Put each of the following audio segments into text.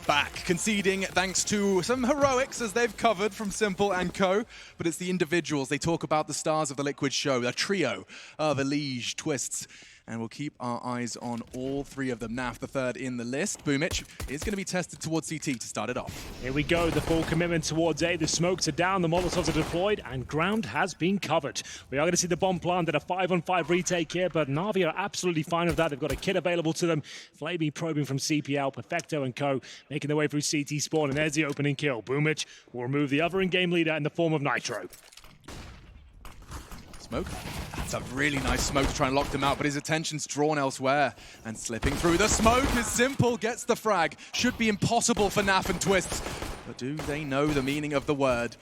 back, conceding thanks to some heroics as they've covered from Simple and Co. But it's the individuals. They talk about the stars of the Liquid show, a trio of Elige, Twists, and we'll keep our eyes on all three of them. Naf, the third in the list. Boomich is going to be tested towards CT to start it off. Here we go, the full commitment towards A. The smokes are down, the Molotovs are deployed, and ground has been covered. We are going to see the bomb planted, a 5-on-5 retake here, but Navi are absolutely fine with that. They've got a kit available to them. Flamey probing from CPL, Perfecto and Co. making their way through CT spawn, and there's the opening kill. Boomich will remove the other in-game leader in the form of Nitro. Smoke. That's a really nice smoke to try and lock them out, but his attention's drawn elsewhere. And slipping through the smoke is Simple, gets the frag. Should be impossible for Naf and Twists. But do they know the meaning of the word?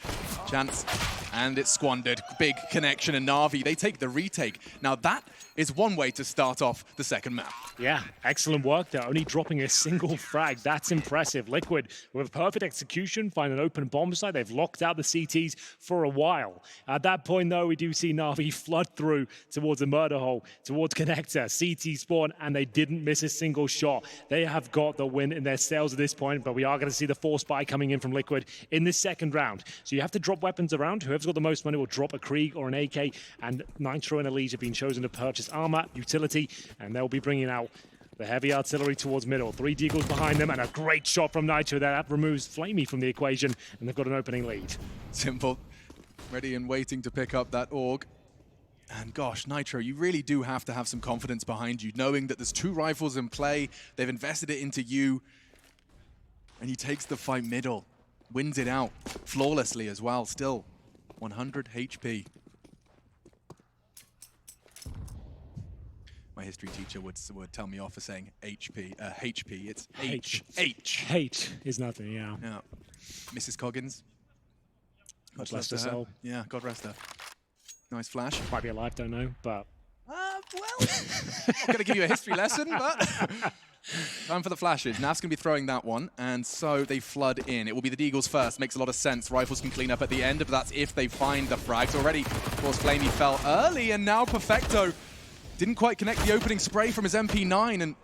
Chance, and it's squandered. Big connection, and Navi, they take the retake. Now that is one way to start off the second map. Yeah, excellent work there. Only dropping a single frag. That's impressive. Liquid, with perfect execution, find an open bomb site. They've locked out the CTs for a while. At that point, though, we do see Navi flood through towards the murder hole, towards connector, CT spawn, and they didn't miss a single shot. They have got the win in their sails at this point, but we are going to see the force buy coming in from Liquid in this second round. So you have to drop weapons around. Whoever's got the most money will drop a Krieg or an AK, and Nitro and Elige have been chosen to purchase armor, utility, and they'll be bringing out the heavy artillery towards middle. 3 deagles behind them, and a great shot from Nitro. That removes Flamey from the equation, and they've got an opening lead. Simple, ready and waiting to pick up that AUG. And gosh, Nitro, you really do have to have some confidence behind you, knowing that there's 2 rifles in play, they've invested it into you, and he takes the fight middle, wins it out flawlessly as well, still 100 HP. My history teacher would tell me off for saying HP. It's H. H is nothing, yeah. Yeah. Mrs. Coggins. God bless her soul. Yeah, God rest her. Nice flash. Might be alive, don't know, but... well, I'm not going to give you a history lesson, but... Time for the flashes. Naf's going to be throwing that one, and so they flood in. It will be the Deagles first. Makes a lot of sense. Rifles can clean up at the end, but that's if they find the frags. Already, of course, Flamey fell early, and now Perfecto didn't quite connect the opening spray from his MP9, and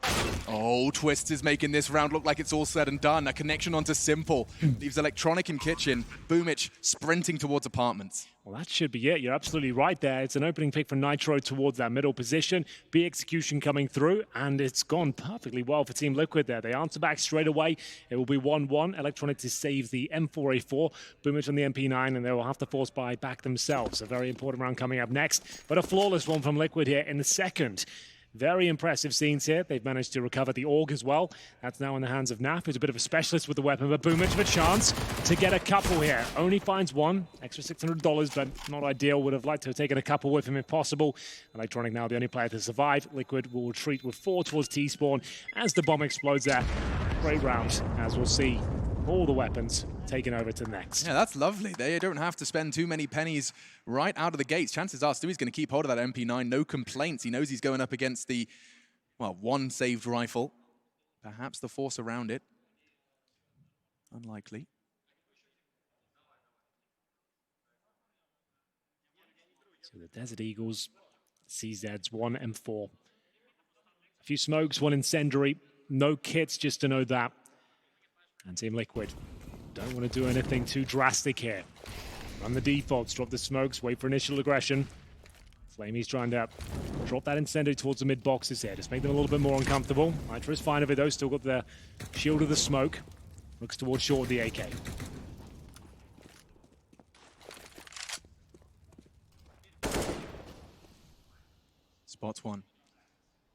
oh, Twist is making this round look like it's all said and done. A connection onto Simple. Leaves Electronic in kitchen. Boomich sprinting towards apartments. Well, that should be it. You're absolutely right there. It's an opening pick for Nitro towards that middle position. B execution coming through, and it's gone perfectly well for Team Liquid there. They answer back straight away. It will be 1-1. Electronic to save the M4A4. Boomich on the MP9, and they will have to force buy back themselves. A very important round coming up next, but a flawless one from Liquid here in the second. Very impressive scenes here. They've managed to recover the AUG as well. That's now in the hands of Naf, who's a bit of a specialist with the weapon, but Boomich with a chance to get a couple here. Only finds one, extra $600, but not ideal. Would have liked to have taken a couple with him if possible. Electronic now the only player to survive. Liquid will retreat with 4 towards T-spawn as the bomb explodes there. Great round, as we'll see all the weapons taken over to the next. Yeah, that's lovely. They don't have to spend too many pennies right out of the gates. Chances are Stewie's going to keep hold of that MP9. No complaints. He knows he's going up against the, well, 1 saved rifle. Perhaps the force around it. Unlikely. So the Desert Eagles, CZs 1 and 4. A few smokes, 1 incendiary. No kits, just to know that. And Team Liquid don't want to do anything too drastic here. Run the defaults, drop the smokes, wait for initial aggression. Flamey's trying to drop that incendiary towards the mid boxes here. Just make them a little bit more uncomfortable. Nitro is fine of it though, still got the shield of the smoke. Looks towards short of the AK. Spots one.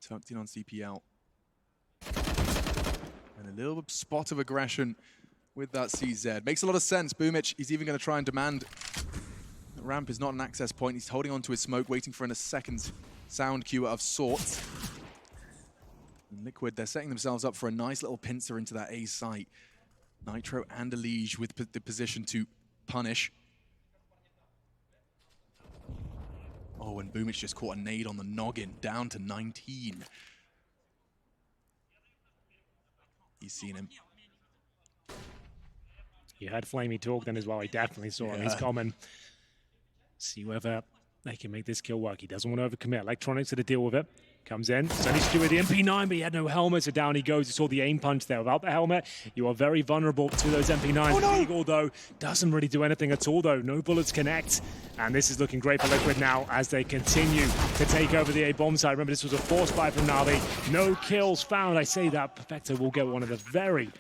Tucked in on CPL. And a little spot of aggression with that CZ. Makes a lot of sense. Boomich, he's even going to try and demand. The ramp is not an access point. He's holding on to his smoke, waiting for a second sound cue of sorts. And Liquid, they're setting themselves up for a nice little pincer into that A site. Nitro and Elige with the position to punish. Oh, and Boomich just caught a nade on the noggin, down to 19. He's seen him. You heard Flamey talk then as well. He definitely saw him. He's coming. See whether they can make this kill work. He doesn't want to overcommit. Electronics to deal with it. Comes in, it's only Stewie, the MP9, but he had no helmet, so down he goes. You saw the aim punch there. Without the helmet, you are very vulnerable to those MP9s. Oh, no. Eagle, though, doesn't really do anything at all, though. No bullets connect. And this is looking great for Liquid now as they continue to take over the A-bomb side. Remember, this was a force buy from Navi. No kills found. I say that Perfecto will get one at the very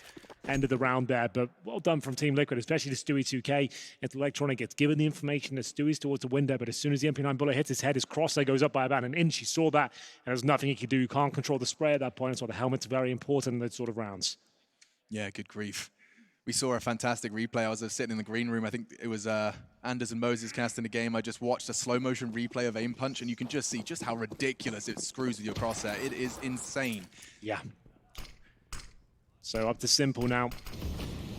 end of the round there, but well done from Team Liquid, especially to Stewie 2K. If Electronic gets given the information that Stewie's towards the window, but as soon as the MP9 bullet hits his head, his crosshair goes up by about an inch. He saw that, and there's nothing he could do. You can't control the spray at that point. That's why the helmet's very important in those sort of rounds. Yeah, good grief. We saw a fantastic replay. I was sitting in the green room. I think it was Anders and Moses casting the game. I just watched a slow motion replay of aim punch, and you can just see just how ridiculous it screws with your crosshair. It is insane. Yeah. So up to Simple now.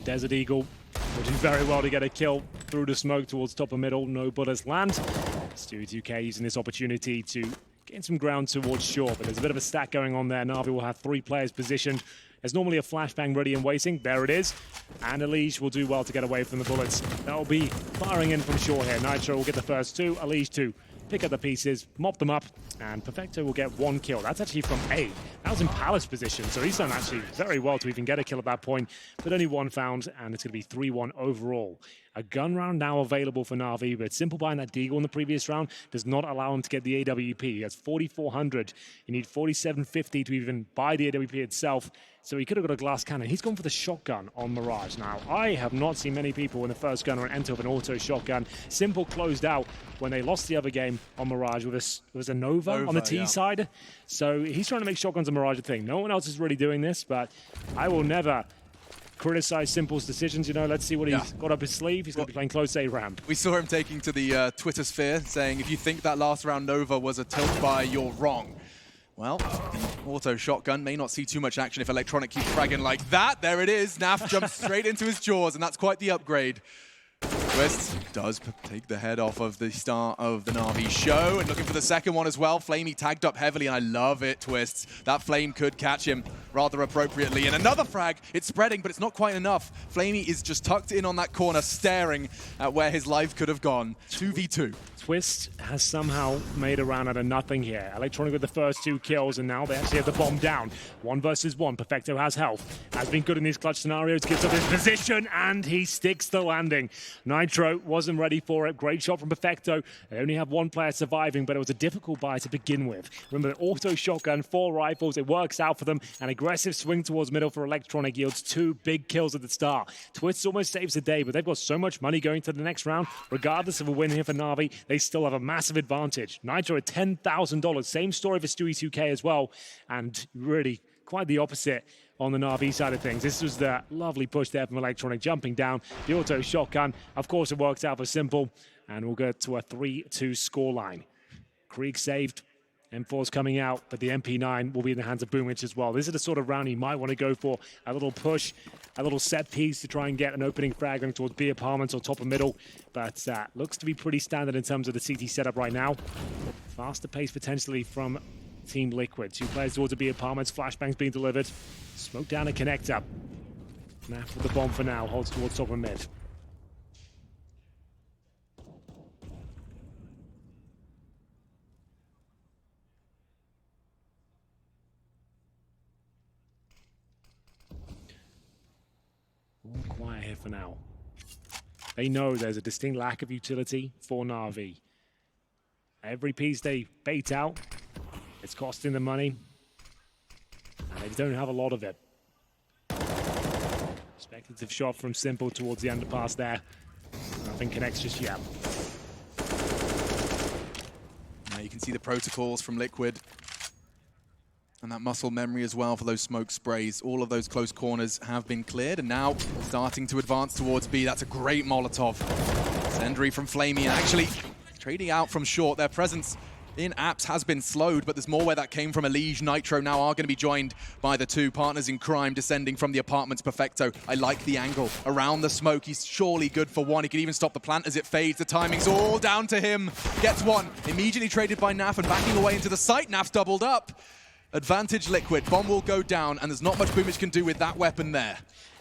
Desert Eagle will do very well to get a kill through the smoke towards top of middle. No bullets land. Stewie 2K using this opportunity to gain some ground towards short, but there's a bit of a stack going on there. Navi will have 3 players positioned. There's normally a flashbang ready and waiting. There it is. And Elige will do well to get away from the bullets. That'll be firing in from short here. Nitro will get the first 2. Elige 2. Pick up the pieces, mop them up, and Perfecto will get 1 kill. That's actually from A. That was in Palace position, so he's done actually very well to even get a kill at that point, but only 1 found, and it's going to be 3-1 overall. A gun round now available for Navi, but Simple buying that Deagle in the previous round does not allow him to get the AWP. He has 4,400. You need 4,750 to even buy the AWP itself, so he could have got a glass cannon. He's gone for the shotgun on Mirage. Now, I have not seen many people in the first gun enter with an auto shotgun. Simple closed out when they lost the other game on Mirage with a Nova on the T side. So he's trying to make shotguns on Mirage a thing. No one else is really doing this, but I will never criticize Simple's decisions. You know, let's see what he's got up his sleeve. He's going to be playing close A ramp. We saw him taking to the Twitter sphere saying, if you think that last round Nova was a tilt buy, you're wrong. Well, the auto shotgun may not see too much action if Electronic keeps fragging like that. There it is. Naf jumps straight into his jaws, and that's quite the upgrade. Twist does take the head off of the start of the Navi show, and looking for the second one as well. Flamey tagged up heavily, and I love it, Twists. That flame could catch him rather appropriately. And another frag. It's spreading, but it's not quite enough. Flamey is just tucked in on that corner, staring at where his life could have gone. 2v2. Twist has somehow made a round out of nothing here. Electronic with the first 2 kills, and now they actually have the bomb down. 1 versus 1. Perfecto has health. Has been good in these clutch scenarios. Gives up his position, and he sticks the landing. Nitro wasn't ready for it. Great shot from Perfecto. They only have 1 player surviving, but it was a difficult buy to begin with. Remember, the auto shotgun, 4 rifles. It works out for them. An aggressive swing towards middle for Electronic yields 2 big kills at the start. Twist almost saves the day, but they've got so much money going to the next round. Regardless of a win here for Navi, they still have a massive advantage. Nitro at $10,000. Same story for Stewie 2K as well. And really quite the opposite on the Navi side of things. This was the lovely push there from Electronic, jumping down the auto shotgun. Of course, it works out for Simple, and we'll get to a 3-2 scoreline. Krieg saved. M4's coming out, but the MP9 will be in the hands of Boomich as well. This is the sort of round you might want to go for. A little push, a little set piece to try and get an opening frag going towards B apartments or top of middle. But looks to be pretty standard in terms of the CT setup right now. Faster pace potentially from Team Liquid. 2 players towards the B apartments. Flashbangs being delivered. Smoke down a connector. Naf with the bomb for now. Holds towards top of mid. All quiet here for now. They know there's a distinct lack of utility for Navi. Every piece they bait out, it's costing them money, and they don't have a lot of it. Speculative shot from Simple towards the underpass there. Nothing connects just yet. Now you can see the protocols from Liquid. And that muscle memory as well for those smoke sprays. All of those close corners have been cleared, and now starting to advance towards B. That's a great Molotov. Sendry from Flamey, and actually trading out from short. Their presence in apps has been slowed, but there's more where that came from. Elige, Nitro now are going to be joined by the 2 partners in crime descending from the apartments. Perfecto, I like the angle around the smoke. He's surely good for 1. He can even stop the plant as it fades. The timing's all down to him. Gets 1. Immediately traded by Naf and backing away into the site. Naf's doubled up. Advantage Liquid. Bomb will go down, and there's not much Boomich can do with that weapon there.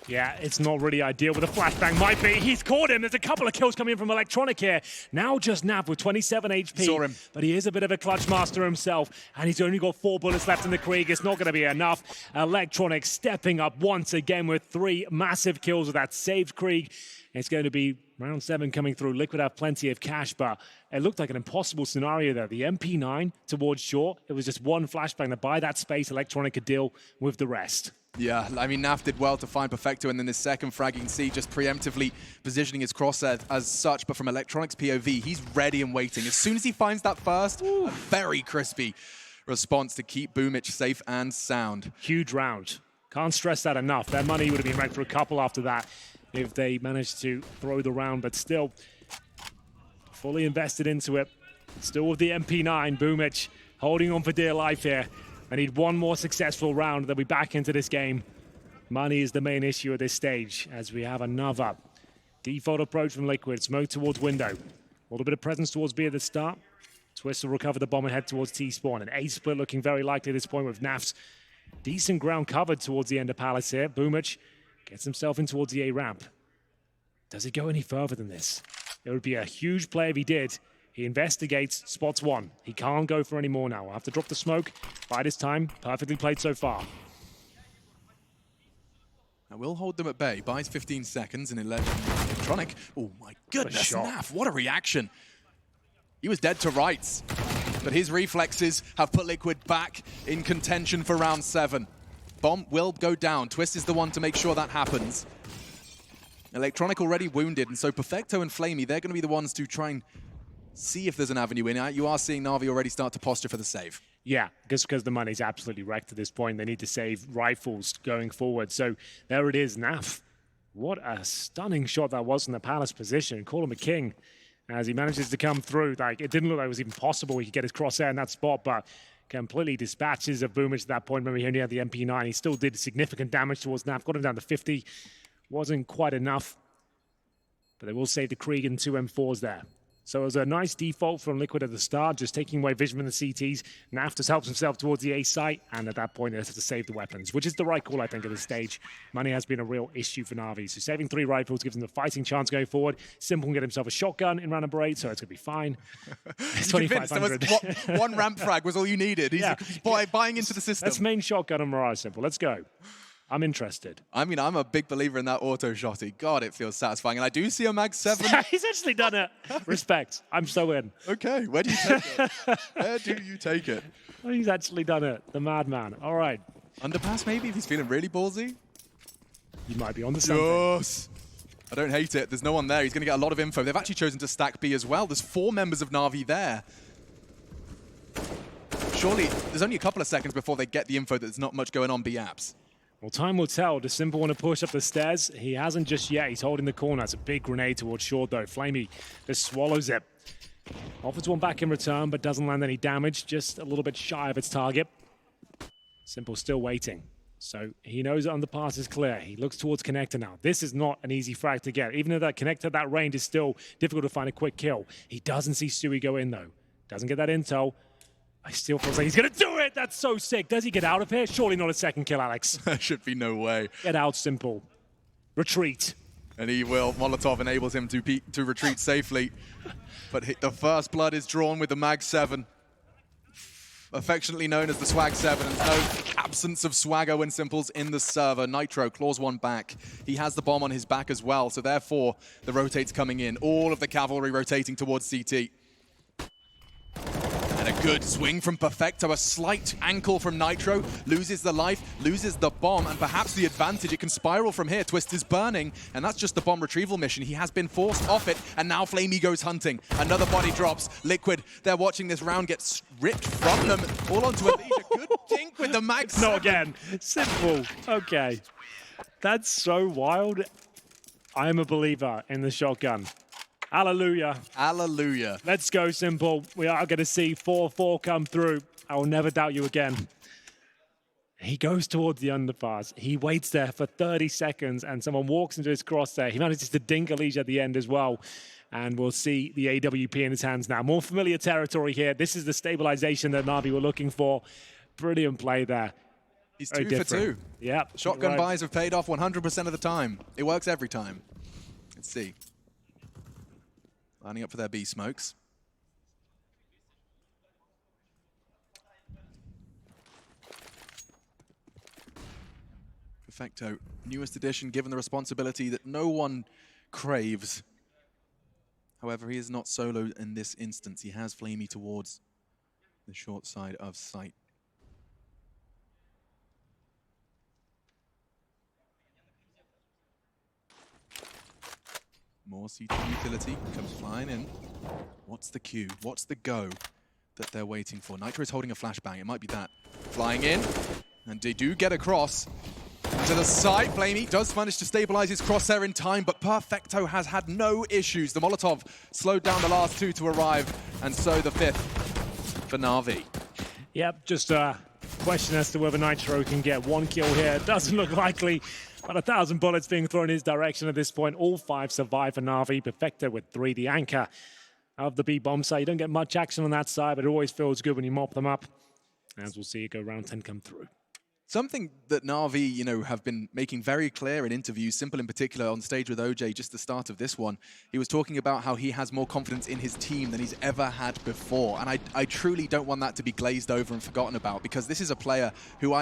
Yeah, it's not really ideal, but the flashbang might be. He's caught him. There's a couple of kills coming in from Electronic here. Now just Nav with 27 HP. Saw him. But he is a bit of a clutch master himself, and he's only got 4 bullets left in the Krieg. It's not going to be enough. Electronic stepping up once again with 3 massive kills with that saved Krieg. It's going to be round 7 coming through. Liquid have plenty of cash, but it looked like an impossible scenario there. The MP9 towards short. It was just one flashbang that by that space, Electronic could deal with the rest. Yeah, I mean, Naf did well to find Perfecto, and then this second frag, you can see just preemptively positioning his crosshair as such, but from Electronic's POV, he's ready and waiting. As soon as he finds that first, a very crispy response to keep Boomich safe and sound. Huge round. Can't stress that enough. Their money would have been wrecked for a couple after that if they managed to throw the round, but still fully invested into it. Still with the MP9, Boomich holding on for dear life here. I need one more successful round, they'll be back into this game. Money is the main issue at this stage, as we have another default approach from Liquid. Smoke towards window. A little bit of presence towards B at the start. Twist will recover the bomb and head towards T-spawn. An A split looking very likely at this point with Naf's decent ground covered towards the end of Palace here. Boomich gets himself in towards the A ramp. Does he go any further than this? It would be a huge play if he did. He investigates, spots one. He can't go for any more now. I'll have to drop the smoke. By this time, perfectly played so far. I will hold them at bay. Buys 15 seconds in Electronic. Oh my goodness, Naf, what a reaction. He was dead to rights, but his reflexes have put Liquid back in contention for round 7. Bomb will go down. Twist is the one to make sure that happens. Electronic already wounded, and so Perfecto and Flamey, they're going to be the ones to try and see if there's an avenue in. You are seeing Navi already start to posture for the save. Yeah, just because the money's absolutely wrecked at this point. They need to save rifles going forward. So there it is, Naf. What a stunning shot that was from the Palace position. Call him a king as he manages to come through. Like, it didn't look like it was even possible he could get his crosshair in that spot, but completely dispatches of Boomich at that point. Remember, he only had the MP9. He still did significant damage towards Naf. Got him down to 50. Wasn't quite enough, but they will save the Krieg and 2 M4s there. So it was a nice default from Liquid at the start, just taking away vision from the CTs. Naf just helps himself towards the A site, and at that point, they have to save the weapons, which is the right call, I think, at this stage. Money has been a real issue for Navi, so saving 3 rifles gives him the fighting chance going forward. Simple can get himself a shotgun in round number 8, so it's going to be fine. It's 2,500. One ramp frag was all you needed. He's buying into the system. That's main shotgun on Mirage, Simple. Let's go. I'm interested. I mean, I'm a big believer in that auto shotty. God, it feels satisfying. And I do see a Mag 7. He's actually done it. Respect. I'm so in. Okay, where do you take it? Where do you take it? Well, he's actually done it. The madman. All right. Underpass, maybe, if he's feeling really ballsy? You might be on the something. Yes! I don't hate it. There's no one there. He's going to get a lot of info. They've actually chosen to stack B as well. There's 4 members of Navi there. Surely, there's only a couple of seconds before they get the info that there's not much going on B apps. Well, time will tell. Does Simple want to push up the stairs? He hasn't just yet. He's holding the corner. It's a big grenade towards short, though. Flamey just swallows it. Offers one back in return, but doesn't land any damage. Just a little bit shy of its target. Simple still waiting. So he knows that underpass is clear. He looks towards connector now. This is not an easy frag to get. Even though that connector, that range is still difficult to find a quick kill. He doesn't see Stewie go in, though. Doesn't get that intel. I still feel like he's going to do it! That's so sick. Does he get out of here? Surely not a second kill, Alex. There should be no way. Get out, Simple. Retreat. And he will. Molotov enables him to retreat safely. But the first blood is drawn with the Mag 7. Affectionately known as the Swag 7. And no absence of swagger when Simple's in the server. Nitro claws one back. He has the bomb on his back as well. So therefore, the rotate's coming in. All of the cavalry rotating towards CT. And a good swing from Perfecto, a slight ankle from Nitro, loses the life, loses the bomb, and perhaps the advantage. It can spiral from here. Twist is burning, and that's just the bomb retrieval mission. He has been forced off it, and now Flamey goes hunting. Another body drops. Liquid, they're watching this round get ripped from them, all onto Alicia. Good dink with the Mag 7. Not again. Simple. Okay. That's so wild. I am a believer in the shotgun. Hallelujah. Hallelujah. Let's go, Simple. We are going to see 4-4 come through. I will never doubt you again. He goes towards the underpass. He waits there for 30 seconds, and someone walks into his crosshair. He manages to dink Alicia at the end as well. And we'll see the AWP in his hands now. More familiar territory here. This is the stabilization that Navi were looking for. Brilliant play there. He's Very 2 for different. 2. Yeah. Shotgun right. buys have paid off 100% of the time. It works every time. Let's see. Lining up for their B smokes. Perfecto, newest edition, given the responsibility that no one craves. However, he is not solo in this instance. He has Flamey towards the short side of sight. More CT utility comes flying in. What's the cue? What's the go that they're waiting for? Nitro is holding a flashbang. It might be that. Flying in, and they do get across to the side. Flamey does manage to stabilize his crosshair in time, but Perfecto has had no issues. The Molotov slowed down the last two to arrive, and so the fifth for Navi. Yep, just a question as to whether Nitro can get one kill here. Doesn't look likely. About 1,000 bullets being thrown in his direction at this point. All 5 survive for Navi. Perfecto with 3, the anchor of the B-bomb side. You don't get much action on that side, but it always feels good when you mop them up. As we'll see it go round 10 come through. Something that Navi, have been making very clear in interviews, Simple in particular on stage with OJ, just the start of this one, he was talking about how he has more confidence in his team than he's ever had before. And I truly don't want that to be glazed over and forgotten about, because this is a player who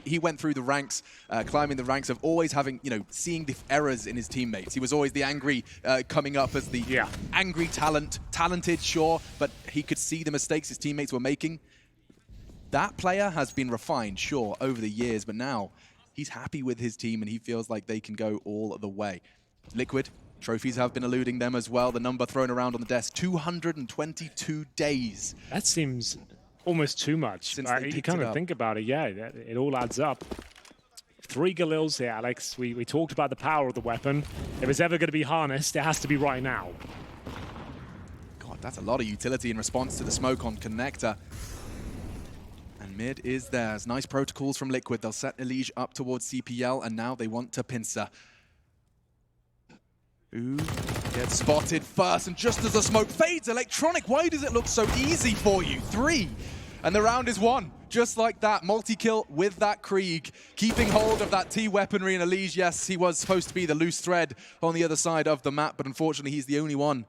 he went through the ranks, climbing the ranks of always having, seeing the errors in his teammates. He was always the angry, coming up as the angry talented, sure, but he could see the mistakes his teammates were making. That player has been refined, sure, over the years, but now he's happy with his team and he feels like they can go all the way. Liquid, trophies have been eluding them as well. The number thrown around on the desk, 222 days. That seems almost too much. You kind of think about it, yeah, it all adds up. 3 Galils here, Alex. We talked about the power of the weapon. If it's ever going to be harnessed, it has to be right now. God, that's a lot of utility in response to the smoke on connector. Mid is theirs. Nice protocols from Liquid. They'll set Elige up towards CPL, and now they want to pincer. Ooh, gets spotted first, and just as the smoke fades, Electronic, why does it look so easy for you? 3, and the round is won. Just like that, multi-kill with that Krieg, keeping hold of that T-weaponry in Elige. Yes, he was supposed to be the loose thread on the other side of the map, but unfortunately he's the only one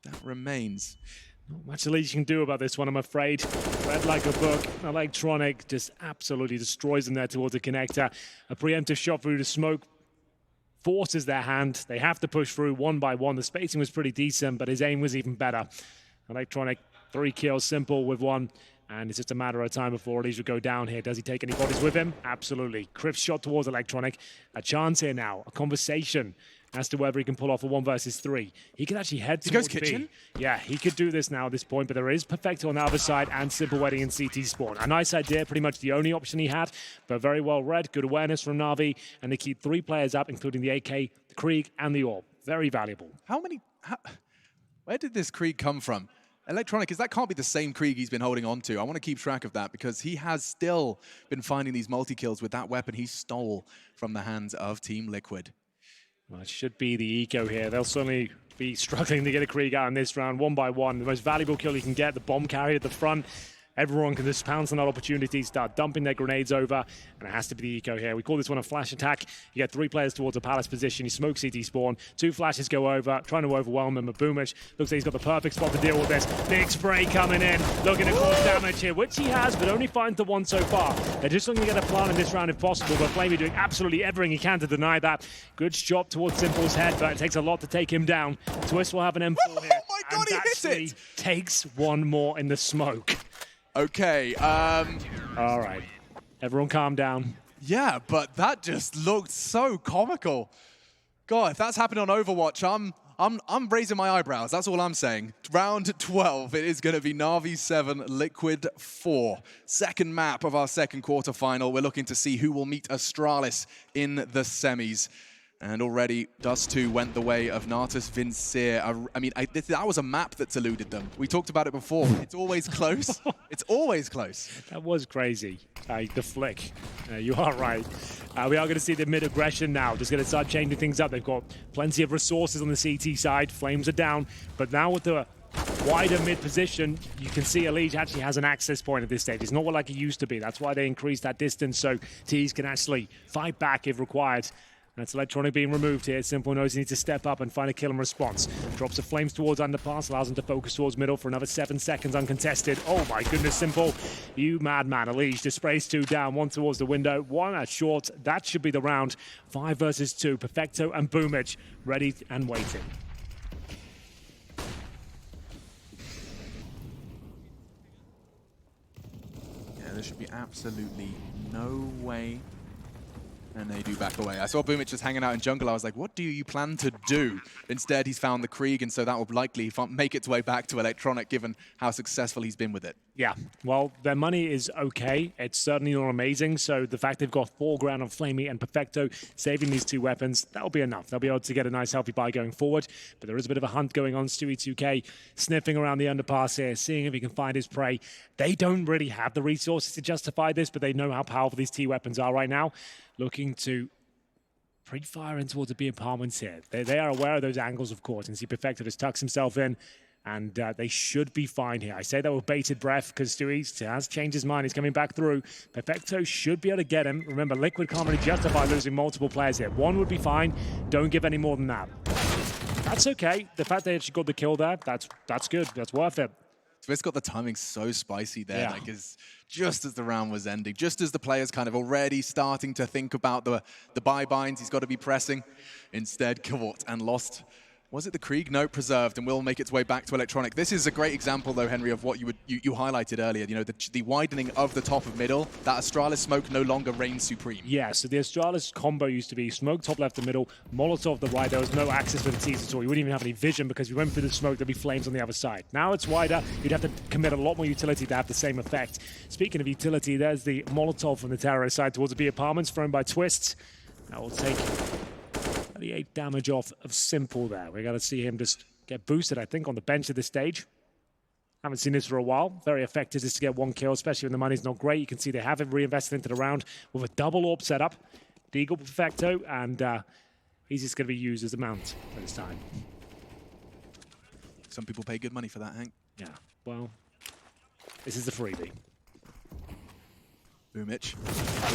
that remains. Not much Elige can do about this one, I'm afraid. Read like a book. Electronic just absolutely destroys them there towards the connector. A preemptive shot through the smoke forces their hand. They have to push through one by one. The spacing was pretty decent, but his aim was even better. Electronic, 3 kills, Simple with 1. And it's just a matter of time before Elige will go down here. Does he take any bodies with him? Absolutely. Criff shot towards Electronic. A chance here now, a conversation as to whether he can pull off a 1 versus 3. He could actually head towards B. Kitchen? Yeah, he could do this now at this point, but there is Perfecto on the other side and Simple waiting in CT spawn. A nice idea, pretty much the only option he had, but very well read. Good awareness from Navi, and they keep 3 players up, including the AK, the Krieg, and the Orb. Very valuable. Where did this Krieg come from? Electronic, that can't be the same Krieg he's been holding on to. I want to keep track of that because he has still been finding these multi-kills with that weapon he stole from the hands of Team Liquid. Well, it should be the eco here. They'll certainly be struggling to get a Krieg out in this round, 1 by 1. The most valuable kill you can get, the bomb carrier at the front. Everyone can just pounce on that opportunity, start dumping their grenades over, and it has to be the eco here. We call this one a flash attack. You get 3 players towards a palace position. You smoke CT spawn. 2 flashes go over, trying to overwhelm them. Boomish looks like he's got the perfect spot to deal with this. Big spray coming in, looking to cause damage here, which he has, but only finds the 1 so far. They're just looking to get a plan in this round if possible, but Flamey doing absolutely everything he can to deny that. Good shot towards Simple's head, but it takes a lot to take him down. Twist will have an M4 here. Oh my God, he hit it! Takes 1 more in the smoke. Okay, All right, everyone calm down. Yeah, but that just looked so comical. God, if that's happened on Overwatch, I'm raising my eyebrows. That's all I'm saying. Round 12, it is going to be Navi 7, Liquid 4. Second map of our second quarterfinal. We're looking to see who will meet Astralis in the semis. And already, Dust 2 went the way of Natus Vincere. That was a map that's eluded them. We talked about it before. It's always close. It's always close. That was crazy. The flick. You are right. We are going to see the mid-aggression now. Just going to start changing things up. They've got plenty of resources on the CT side. Flames are down. But now with the wider mid position, you can see Elite actually has an access point at this stage. It's not like it used to be. That's why they increased that distance so Tees can actually fight back if required. That's Electronic being removed here. Simple knows he needs to step up and find a kill in response. Drops the flames towards underpass, allows him to focus towards middle for another 7 seconds uncontested. Oh my goodness, Simple. You madman. Elise displays 2 down, 1 towards the window, 1 at short. That should be the round. 5 versus 2. Perfecto and Boomich ready and waiting. Yeah, there should be absolutely no way. And they do back away. I saw Boomich just hanging out in jungle. I was like, what do you plan to do? Instead, he's found the Krieg, and so that will likely make its way back to Electronic, given how successful he's been with it. Yeah, well, their money is okay. It's certainly not amazing. So the fact they've got 4 grand on Flamey and Perfecto, saving these 2 weapons, that'll be enough. They'll be able to get a nice healthy buy going forward. But there is a bit of a hunt going on. Stewie2K sniffing around the underpass here, seeing if he can find his prey. They don't really have the resources to justify this, but they know how powerful these T weapons are right now. Looking to pre-fire in towards the B apartments here. They are aware of those angles, of course, and see Perfecto just tucks himself in, and they should be fine here. I say that with bated breath because Stewie has changed his mind. He's coming back through. Perfecto should be able to get him. Remember, Liquid can't really justify losing multiple players here. 1 would be fine. Don't give any more than that. That's okay. The fact they actually got the kill there, that's good. That's worth it. Swiss got the timing so spicy there, Yeah. like just as the round was ending, just as the players kind of already starting to think about the buy binds he's got to be pressing. Instead, caught and lost. Was it the Krieg? No, preserved, and will make its way back to Electronic. This is a great example, though, Henry, of what you highlighted earlier. You know, the widening of the top of middle. That Astralis smoke no longer reigns supreme. Yeah, so the Astralis combo used to be smoke top left and middle, Molotov the right. There was no access for the T's at all. You wouldn't even have any vision because we went through the smoke, there'd be flames on the other side. Now it's wider. You'd have to commit a lot more utility to have the same effect. Speaking of utility, there's the Molotov from the terrorist side towards the B apartments, thrown by Twist. That will take 38 damage off of Simple there. We got to see him just get boosted, I think, on the bench at this stage. Haven't seen this for a while. Very effective just to get 1 kill, especially when the money's not great. You can see they haven't reinvested into the round with a double AWP setup. Deagle Perfecto, and he's just going to be used as a mount at this time. Some people pay good money for that, Hank. Yeah, well, this is the freebie. Boomich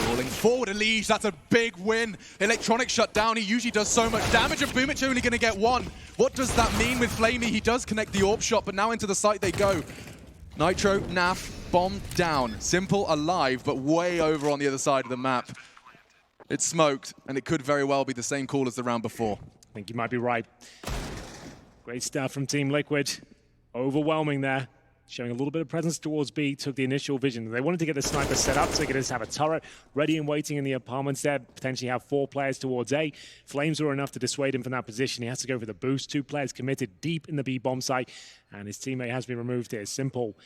rolling forward, Elise, that's a big win. Electronic shut down, he usually does so much damage, and Boomich only going to get 1. What does that mean with Flamey? He does connect the AWP shot, but now into the site they go. Nitro, Naf, bomb down. Simple alive, but way over on the other side of the map. It's smoked, and it could very well be the same call as the round before. I think you might be right. Great stuff from Team Liquid. Overwhelming there. Showing a little bit of presence towards B, took the initial vision. They wanted to get the sniper set up so they could just have a turret ready and waiting in the apartments there, potentially have 4 players towards A. Flames were enough to dissuade him from that position. He has to go for the boost. 2 players committed deep in the B bomb site, and his teammate has been removed here. Simple.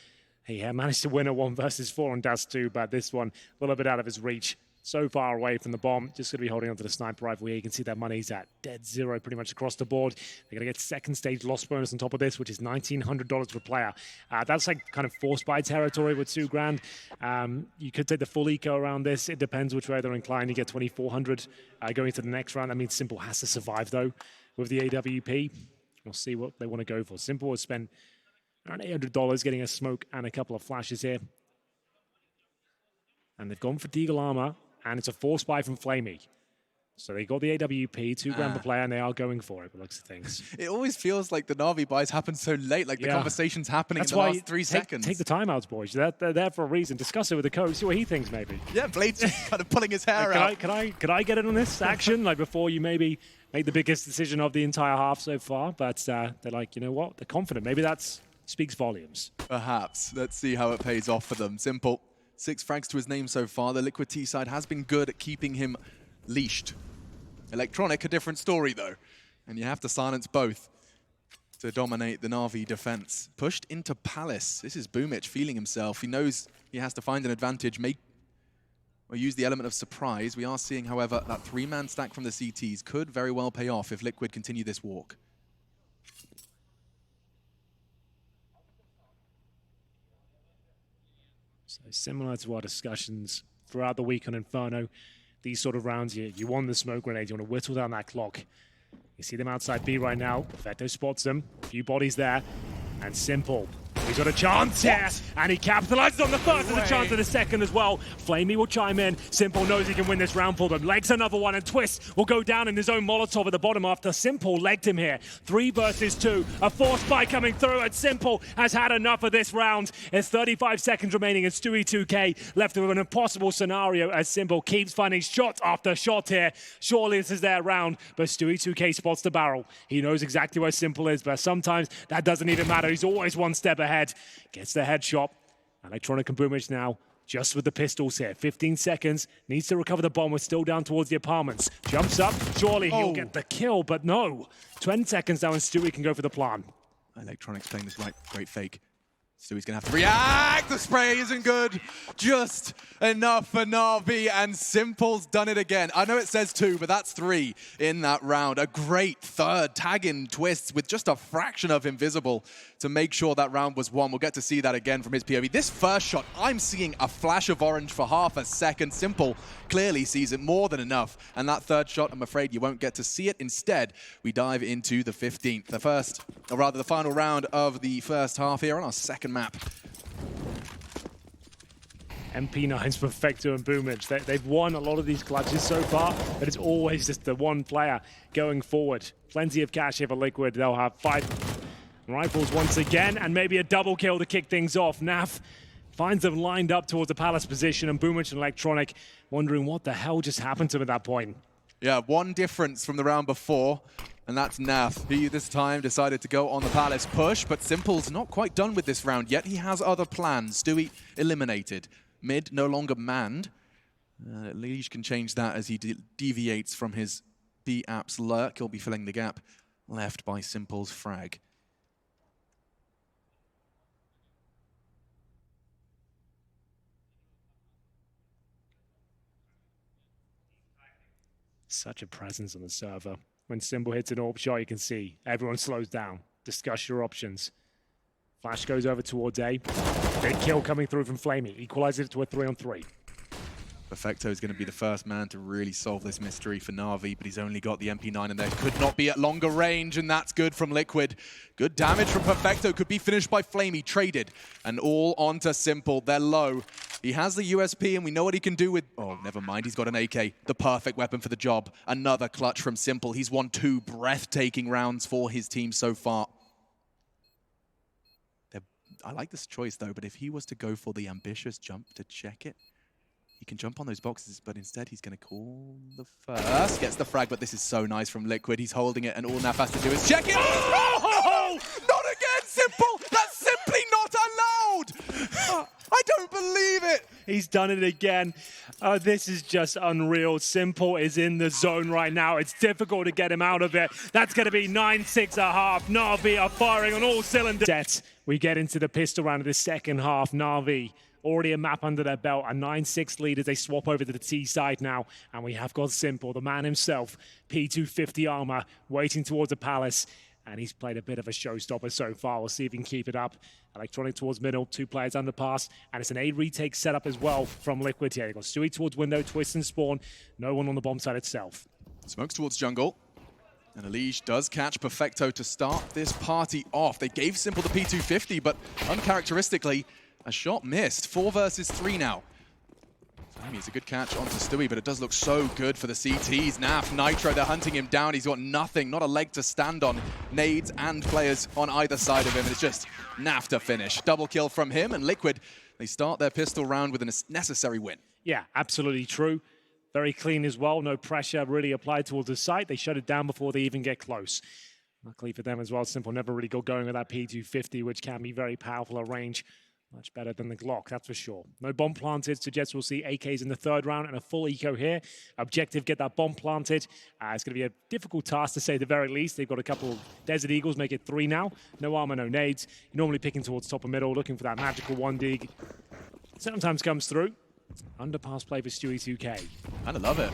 He managed to win a 1 versus 4 on Dust 2, but this one a little bit out of his reach. So far away from the bomb, just going to be holding onto the sniper rifle here. You can see that money's at dead zero pretty much across the board. They're going to get second stage loss bonus on top of this, which is $1,900 per player. That's like kind of forced buy territory with 2 grand. You could take the full eco around this. It depends which way they're inclined. You get 2,400 going to the next round. That means Simple has to survive though with the AWP. We'll see what they want to go for. Simple has spent around $800 getting a smoke and a couple of flashes here. And they've gone for Deagle armor. And it's a force buy from Flamey. So they got the AWP, 2 grand per player, and they are going for it, by the looks of things. It always feels like the Navi buys happen so late, like the conversation's happening in the last 3 seconds. Take the timeouts, boys. They're there for a reason. Discuss it with the coach, see what he thinks, maybe. Yeah, Blade's kind of pulling his hair out. Could I get in on this action, like before you maybe make the biggest decision of the entire half so far? But they're like, you know what? They're confident. Maybe that speaks volumes. Perhaps. Let's see how it pays off for them. Simple. 6 frags to his name so far. The Liquid T side has been good at keeping him leashed. Electronic, a different story though. And you have to silence both to dominate the Navi defense. Pushed into Palace. This is Boomich feeling himself. He knows he has to find an advantage, or use the element of surprise. We are seeing, however, that 3-man stack from the CTs could very well pay off if Liquid continue this walk. So similar to our discussions throughout the week on Inferno, these sort of rounds, you want the smoke grenade, you want to whittle down that clock. You see them outside B right now. Perfecto spots them, a few bodies there. And Simple, he's got a chance here, and he capitalizes on the first and a chance of the second as well. Flamey will chime in. Simple knows he can win this round for them. Legs another one, and Twist will go down in his own Molotov at the bottom after Simple legged him here. 3 versus 2. A force spy coming through, and Simple has had enough of this round. There's 35 seconds remaining, and Stewie 2K left with an impossible scenario as Simple keeps finding shot after shot here. Surely this is their round, but Stewie 2K spots the barrel. He knows exactly where Simple is, but sometimes that doesn't even matter. He's always one step ahead. Gets the headshot. Electronic and Boomage now just with the pistols here. 15 seconds. Needs to recover the bomb. We're still down towards the apartments. Jumps up. Surely he'll get the kill, but no. 20 seconds now and Stewie can go for the plan. Electronic's playing this right. Great fake. Stewie's gonna have to react. The spray isn't good. Just enough for Navi, and Simple's done it again. I know it says 2, but that's 3 in that round. A great third tag-in twist with just a fraction of invisible to make sure that round was won. We'll get to see that again from his POV. This first shot, I'm seeing a flash of orange for half a second. Simple clearly sees it more than enough. And that third shot, I'm afraid you won't get to see it. Instead, we dive into the 15th. The final round of the first half here on our second map. MP9's Perfecto and Boomage. They've won a lot of these clutches so far, but it's always just the one player going forward. Plenty of cash here for Liquid. They'll have 5 rifles once again, and maybe a double kill to kick things off. Naf finds them lined up towards the Palace position, and Boomage and Electronic wondering what the hell just happened to him at that point. Yeah, one difference from the round before, and that's Naf. He this time decided to go on the Palace push, but Simple's not quite done with this round yet. He has other plans. Stewie eliminated. Mid no longer manned. Liege can change that as he deviates from his B-Apps lurk. He'll be filling the gap left by Simple's frag. Such a presence on the server. When Simple hits an AWP shot, you can see everyone slows down. Discuss your options. Flash goes over towards A. Big kill coming through from Flamey. Equalizes it to a 3-on-3. Perfecto is going to be the first man to really solve this mystery for Navi, but he's only got the MP9 and there could not be at longer range, and that's good from Liquid. Good damage from Perfecto, could be finished by Flamey, traded, and all onto Simple. They're low. He has the USP and we know what he can do with... Oh, never mind, he's got an AK, the perfect weapon for the job. Another clutch from Simple. He's won 2 breathtaking rounds for his team so far. I like this choice though, but if he was to go for the ambitious jump to check it, he can jump on those boxes, but instead he's going to call the first. Gets the frag, but this is so nice from Liquid. He's holding it, and all Naf has to do is check it. Oh! Not again, Simple! That's simply not allowed! I don't believe it! He's done it again. This is just unreal. Simple is in the zone right now. It's difficult to get him out of it. That's going to be 9-6.5. Navi are firing on all cylinders. We get into the pistol round of the second half. Navi already a map under their belt, a 9-6 lead as they swap over to the T side now. And we have got Simple, the man himself, P250 armor, waiting towards the Palace. And he's played a bit of a showstopper so far. We'll see if he can keep it up. Electronic towards middle, 2 players underpass. And it's an A retake setup as well from Liquid here. They've got Stewie towards window, Twist and Spawn. No one on the bomb side itself. Smokes towards jungle. And Liege does catch Perfecto to start this party off. They gave Simple the P250, but uncharacteristically, a shot missed. 4 versus 3 now. It's a good catch onto Stewie, but it does look so good for the CTs. Naf, Nitro, they're hunting him down. He's got nothing, not a leg to stand on. Nades and players on either side of him. And it's just Naf to finish. Double kill from him, and Liquid, they start their pistol round with a necessary win. Yeah, absolutely true. Very clean as well. No pressure really applied towards the site. They shut it down before they even get close. Luckily for them as well, Simple never really got going with that P250, which can be very powerful at range. Much better than the Glock, that's for sure. No bomb planted, suggests we'll see AKs in the third round and a full eco here. Objective, get that bomb planted. It's going to be a difficult task to say the very least. They've got a couple of Desert Eagles, make it 3 now. No armor, no nades. You're normally picking towards top of middle, looking for that magical 1 dig. Sometimes comes through. Underpass play for Stewie 2K. I love it.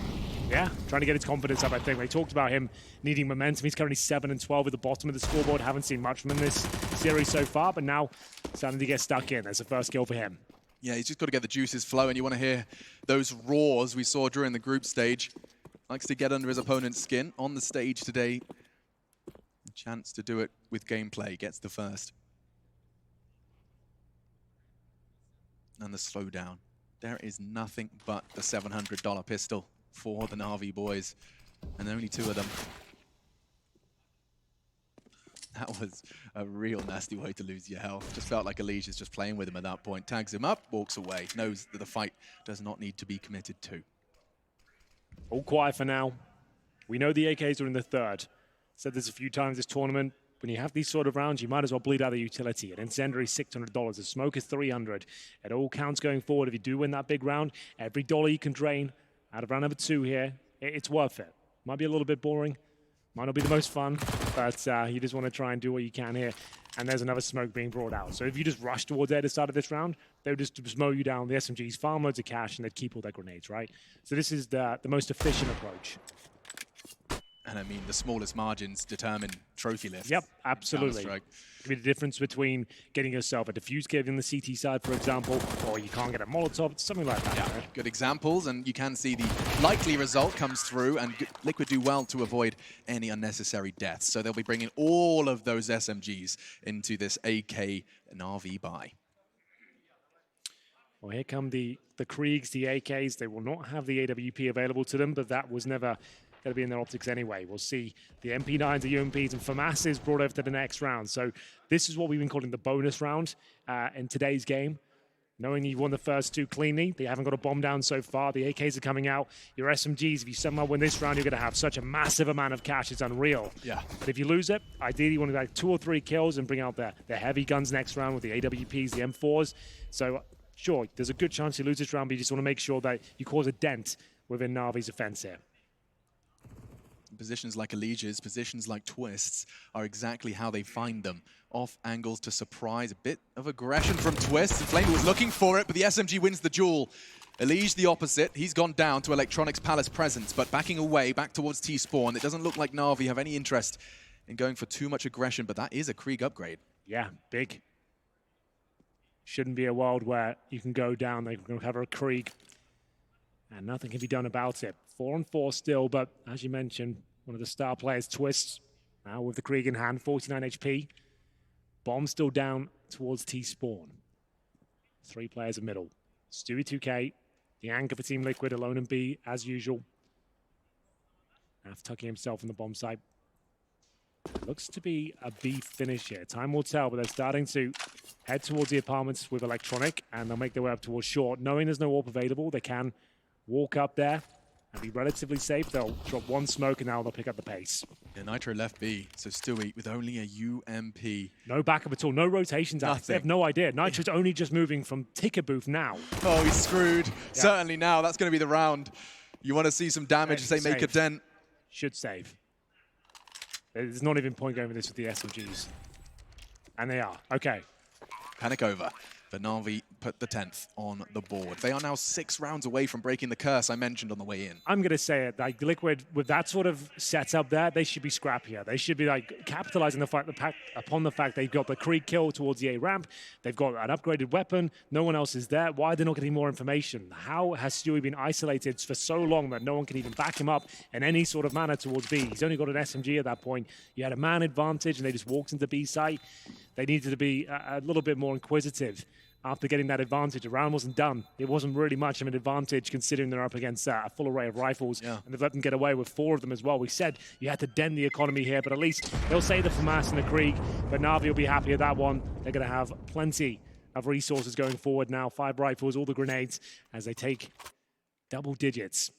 Yeah, trying to get his confidence up, I think. They talked about him needing momentum. He's currently 7-12 at the bottom of the scoreboard. Haven't seen much from him this series so far, but now starting to get stuck in. That's the first kill for him. Yeah, he's just got to get the juices flowing. You want to hear those roars we saw during the group stage. Likes to get under his opponent's skin on the stage today. A chance to do it with gameplay. Gets the first. and the slowdown. There is nothing but the $700 pistol for the Navi boys, and only 2 of them. That was a real nasty way to lose your health. Just felt like Elige is just playing with him at that point. Tags him up, walks away, knows that the fight does not need to be committed to. All quiet for now. We know the AKs are in the third. Said this a few times this tournament. When you have these sort of rounds, you might as well bleed out the utility. An incendiary is $600, a smoke is $300. It all counts going forward. If you do win that big round, every dollar you can drain out of round number 2 here, it's worth it. Might be a little bit boring, might not be the most fun, but you just want to try and do what you can here. And there's another smoke being brought out. So if you just rush towards there at the start of this round, they would just mow you down. The SMGs farm loads of cash and they'd keep all their grenades, right? So this is the most efficient approach. And I mean, the smallest margins determine trophy lists. Yep, absolutely. Could be the difference between getting yourself a diffuse kit in the CT side, for example, or you can't get a Molotov, something like that. Yeah, right? Good examples, and you can see the likely result comes through, and Liquid do well to avoid any unnecessary deaths. So they'll be bringing all of those SMGs into this AK Navi buy. Well, here come the Kriegs, the AKs. They will not have the AWP available to them, but that was never going to be in their optics anyway. We'll see the MP9s, the UMPs, and FAMAS is brought over to the next round. So this is what we've been calling the bonus round in today's game. Knowing you've won the first 2 cleanly, they haven't got a bomb down so far. The AKs are coming out. Your SMGs, if you somehow win this round, you're going to have such a massive amount of cash. It's unreal. Yeah. But if you lose it, ideally you want to like 2 or 3 kills and bring out the heavy guns next round with the AWPs, the M4s. So sure, there's a good chance you lose this round, but you just want to make sure that you cause a dent within Navi's offense here. Positions like Elige's, positions like Twist's are exactly how they find them. Off angles to surprise, a bit of aggression from Twist. Flamer was looking for it, but the SMG wins the duel. Elige the opposite. He's gone down to Electronics Palace presence, but backing away, back towards T-Spawn. It doesn't look like Navi have any interest in going for too much aggression, but that is a Krieg upgrade. Yeah, big. Shouldn't be a world where you can go down, they can have a Krieg, and nothing can be done about it. 4-on-4 still, but as you mentioned, one of the star players, Twist, now with the Krieg in hand, 49 HP. Bomb still down towards T-Spawn. 3 players in middle. Stewie 2K, the anchor for Team Liquid, alone in B, as usual. Af tucking himself on the bomb site. Looks to be a B finish here. Time will tell, but they're starting to head towards the apartments with Electronic, and they'll make their way up towards short. Knowing there's no AWP available, they can walk up there and be relatively safe. They'll drop 1 smoke, and now they'll pick up the pace. Yeah, Nitro left B, so Stewie with only a UMP. No backup at all, no rotations out. They have no idea. Nitro's only just moving from ticker booth now. Oh, he's screwed. Yeah. Certainly now, that's going to be the round. You want to see some damage, say make a dent. Should save. There's not even point going with this with the SMGs. And they are. Okay. Panic over. But Navi put the 10th on the board. They are now 6 rounds away from breaking the curse I mentioned on the way in. I'm going to say it, like Liquid, with that sort of setup there, they should be scrappier. They should be like capitalizing upon the fact they've got the Krieg kill towards the A ramp. They've got an upgraded weapon. No one else is there. Why are they not getting more information? How has Stewie been isolated for so long that no one can even back him up in any sort of manner towards B? He's only got an SMG at that point. You had a man advantage and they just walked into B site. They needed to be a little bit more inquisitive. After getting that advantage, the round wasn't done. It wasn't really much of an advantage considering they're up against a full array of rifles, and they've let them get away with 4 of them as well. We said you had to dent the economy here, but at least they'll say the FAMAS and the Krieg, but Navi will be happy at that one. They're going to have plenty of resources going forward now. 5 rifles, all the grenades, as they take double digits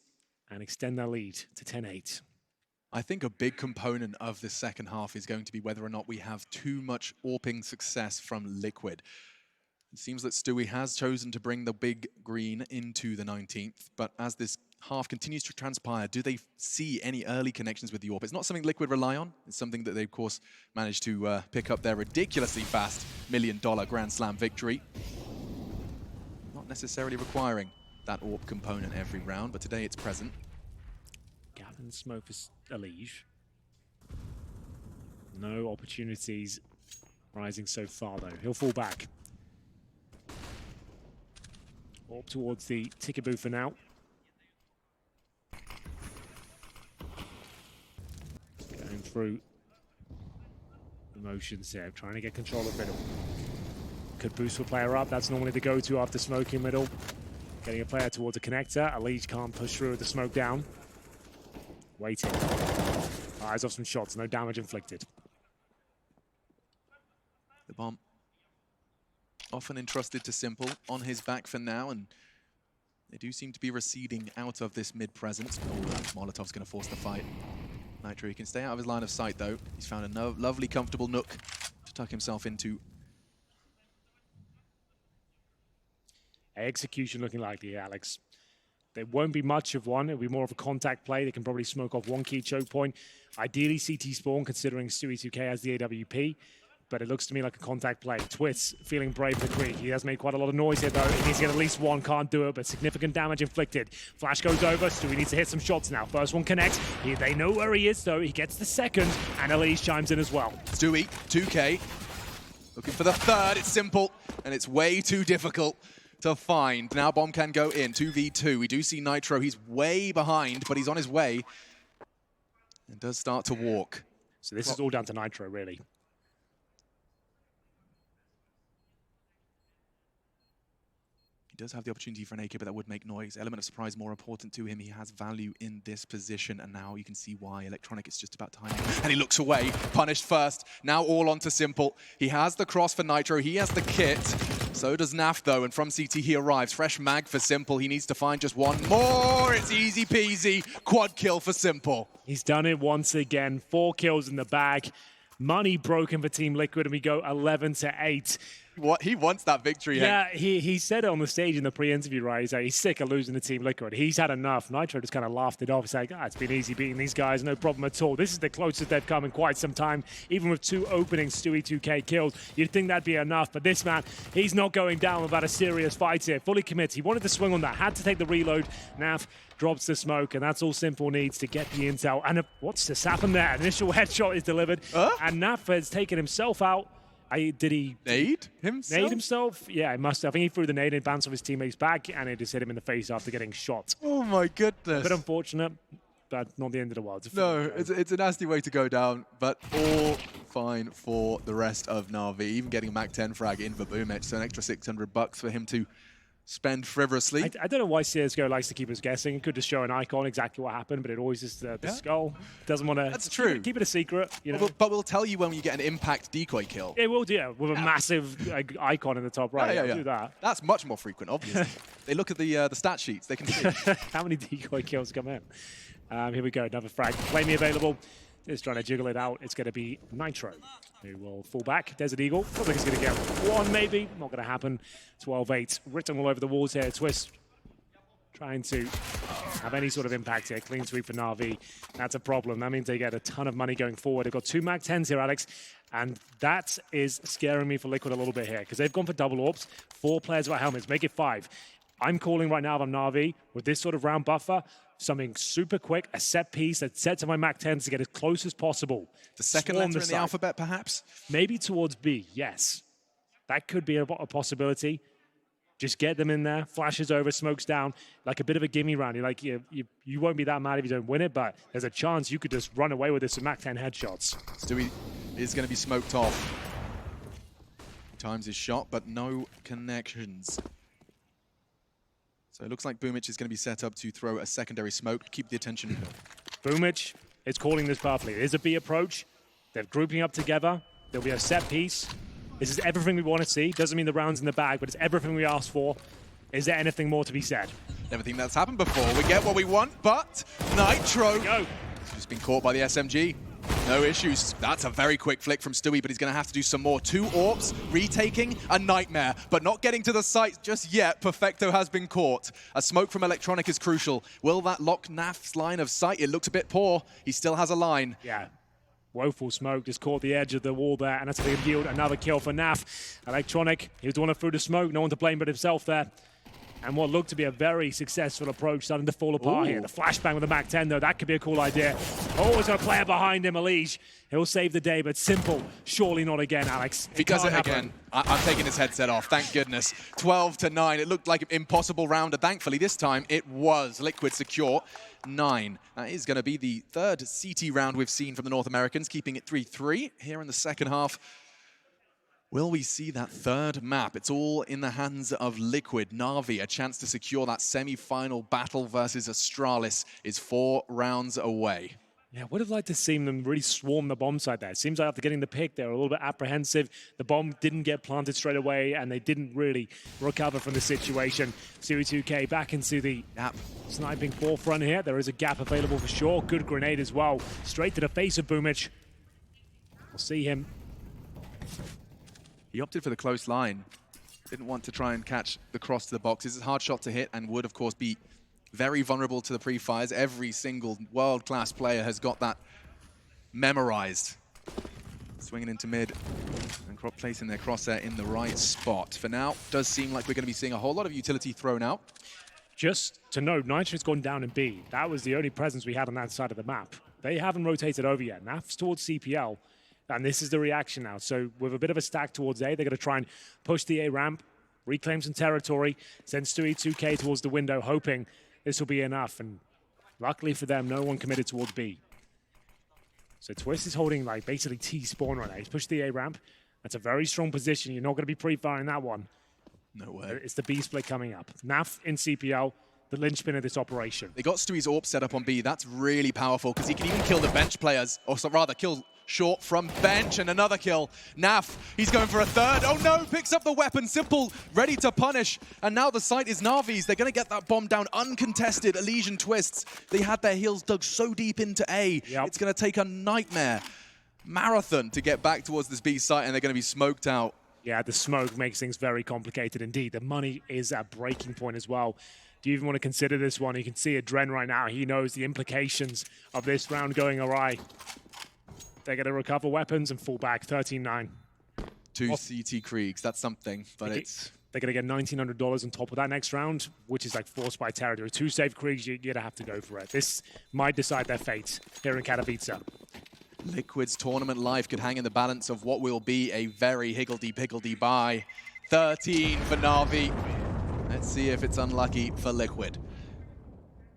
and extend their lead to 10-8. I think a big component of this second half is going to be whether or not we have too much AWPing success from Liquid. It seems that Stewie has chosen to bring the big green into the 19th, but as this half continues to transpire, do they see any early connections with the AWP? It's not something Liquid rely on. It's something that they, of course, managed to pick up their ridiculously fast $1 million Grand Slam victory. Not necessarily requiring that AWP component every round, but today it's present. Gap and smoke for Elige. No opportunities rising so far, though. He'll fall back. Up towards the ticket booth for now. Going through the motions here, trying to get control of middle. Could boost a player up. That's normally the go-to after smoking middle. Getting a player towards a connector. Elise can't push through with the smoke down. Waiting. Eyes off some shots. No damage inflicted. The bomb often entrusted to Simple on his back for now, and they do seem to be receding out of this mid presence. Oh, Molotov's going to force the fight. Nitro, he can stay out of his line of sight though. He's found a lovely, comfortable nook to tuck himself into. Execution looking likely, Alex. There won't be much of one. It'll be more of a contact play. They can probably smoke off one key choke point. Ideally, CT spawn, considering Stewie2K has the AWP. But it looks to me like a contact play. Twist feeling brave for the Creek. He has made quite a lot of noise here, though. He needs to get at least one. Can't do it, but significant damage inflicted. Flash goes over. Stewie needs to hit some shots now. First one connects. They know where he is, though. He gets the second, and Elise chimes in as well. Stewie, 2K. Looking for the third. It's Simple, and it's way too difficult to find. Now bomb can go in. 2v2. We do see Nitro. He's way behind, but he's on his way. And does start to walk. So this is all down to Nitro, really. He does have the opportunity for an AK, but that would make noise. Element of surprise more important to him. He has value in this position, and now you can see why. Electronic is just about timing, and he looks away. Punished first. Now all onto Simple. He has the cross for Nitro. He has the kit. So does Naf, though, and from CT he arrives. Fresh mag for Simple. He needs to find just one more. It's easy peasy. Quad kill for Simple. He's done it once again. 4 kills in the bag. Money broken for Team Liquid, and we go 11-8. What he wants that victory. Yeah, he said it on the stage in the pre-interview, right? He's like, he's sick of losing to Team Liquid. He's had enough. Nitro just kind of laughed it off. He's like, it's been easy beating these guys, no problem at all. This is the closest they've come in quite some time. Even with 2 opening Stewie2K kills, you'd think that'd be enough. But this man, he's not going down without a serious fight here. Fully commits. He wanted to swing on that, had to take the reload. Naf drops the smoke, and that's all Simple needs to get the intel. And what's just happened there? Initial headshot is delivered, and Naf has taken himself out. Did he nade himself? Nade himself? Yeah, he must have. I think he threw the nade and bounced off his teammate's back, and it just hit him in the face after getting shot. Oh my goodness. A bit unfortunate, but not the end of the world. No, it's a nasty way to go down, but all fine for the rest of Navi. Even getting a Mac 10 frag in for Boomich, so an extra $600 for him to spend frivolously. I don't know why CSGO likes to keep us guessing. It could just show an icon exactly what happened, but it always is the skull. Doesn't want to. That's true. Keep it a secret, you know. But we'll tell you when you get an impact decoy kill. It will do, yeah, with a massive icon in the top right. Yeah. Do that. That's much more frequent, obviously. They look at the stat sheets. They can see how many decoy kills come in. Here we go. Another frag. Flamey available. Just trying to jiggle it out. It's going to be Nitro, who will fall back. Desert Eagle. I think he's going to get one, maybe. Not going to happen. 12-8. Written all over the walls here. Twist trying to have any sort of impact here. Clean sweep for Navi. That's a problem. That means they get a ton of money going forward. They've got 2 Mag 10s here, Alex. And that is scaring me for Liquid a little bit here, because they've gone for double AWPs. 4 players without helmets. Make it 5. I'm calling right now if I'm Navi, with this sort of round buffer, something super quick, a set piece that's set to my Mac 10s to get as close as possible. The second letter in the alphabet, perhaps? Maybe towards B, yes. That could be a possibility. Just get them in there, flashes over, smokes down, like a bit of a gimme round. You're like, you won't be that mad if you don't win it, but there's a chance you could just run away with this with Mac 10 headshots. Stewie is going to be smoked off. Times his shot, but no connections. So it looks like Boomich is going to be set up to throw a secondary smoke to keep the attention. Boomich is calling this perfectly. It is a B approach. They're grouping up together. There'll be a set piece. This is everything we want to see. Doesn't mean the round's in the bag, but it's everything we asked for. Is there anything more to be said? Everything that's happened before. We get what we want, but Nitro go. Just been caught by the SMG. No issues. That's a very quick flick from Stewie, but he's going to have to do some more. 2 AWPs, retaking, a nightmare, but not getting to the site just yet. Perfecto has been caught. A smoke from Electronic is crucial. Will that lock Naf's line of sight? It looks a bit poor. He still has a line. Yeah. Woeful smoke, just caught the edge of the wall there, and that's going to yield another kill for Naf. Electronic, he was the one through the smoke, no one to blame but himself there. And what looked to be a very successful approach starting to fall apart here. The flashbang with the Mac 10, though, that could be a cool idea. Always got a player behind him, Elise. He'll save the day, but Simple, surely not again, Alex. If he does it again, I'm taking his headset off, thank goodness. 12-9, it looked like an impossible rounder. Thankfully, this time, it was. Liquid secure, 9. That is going to be the 3rd CT round we've seen from the North Americans, keeping it 3-3 here in the second half. Will we see that third map? It's all in the hands of Liquid. Navi, a chance to secure that semi-final battle versus Astralis, is 4 rounds away. Yeah, would have liked to see them really swarm the bomb site there. It seems like after getting the pick, they were a little bit apprehensive. The bomb didn't get planted straight away, and they didn't really recover from the situation. Stewie2K back into the sniping forefront here. There is a gap available for sure. Good grenade as well. Straight to the face of Boomich. We'll see him. He opted for the close line. Didn't want to try and catch the cross to the box. It's a hard shot to hit and would, of course, be very vulnerable to the pre-fires. Every single world-class player has got that memorized. Swinging into mid and placing their crosshair in the right spot. For now, does seem like we're going to be seeing a whole lot of utility thrown out. Just to note, Nitro's gone down in B. That was the only presence we had on that side of the map. They haven't rotated over yet. Naf's towards CPL. And this is the reaction now. So with a bit of a stack towards A, they're going to try and push the A ramp, reclaim some territory, send Stewie2K towards the window, hoping this will be enough. And luckily for them, no one committed towards B. So Twist is holding like basically T spawn right now. He's pushed the A ramp. That's a very strong position. You're not going to be pre-firing that one. No way. It's the B split coming up. Naf in CPL, the linchpin of this operation. They got Stewie's AWP set up on B. That's really powerful because he can even kill the bench players, or rather kill Short from bench, and another kill. Naf, he's going for a third. Oh no, picks up the weapon. Simple, ready to punish. And now the site is Navi's. They're going to get that bomb down uncontested. Elysian Twists. They had their heels dug so deep into A. Yep. It's going to take a nightmare marathon to get back towards this B site, and they're going to be smoked out. Yeah, the smoke makes things very complicated indeed. The money is at breaking point as well. Do you even want to consider this one? You can see Adren right now. He knows the implications of this round going awry. They're going to recover weapons and fall back 13-9. 2 CT Kriegs, that's something, but they're going to get $1,900 on top of that next round, which is like forced by territory. 2 safe Kriegs, you're going to have to go for it. This might decide their fate here in Katowice. Liquid's tournament life could hang in the balance of what will be a very higgledy-piggledy buy. 13 for Navi. Let's see if it's unlucky for Liquid.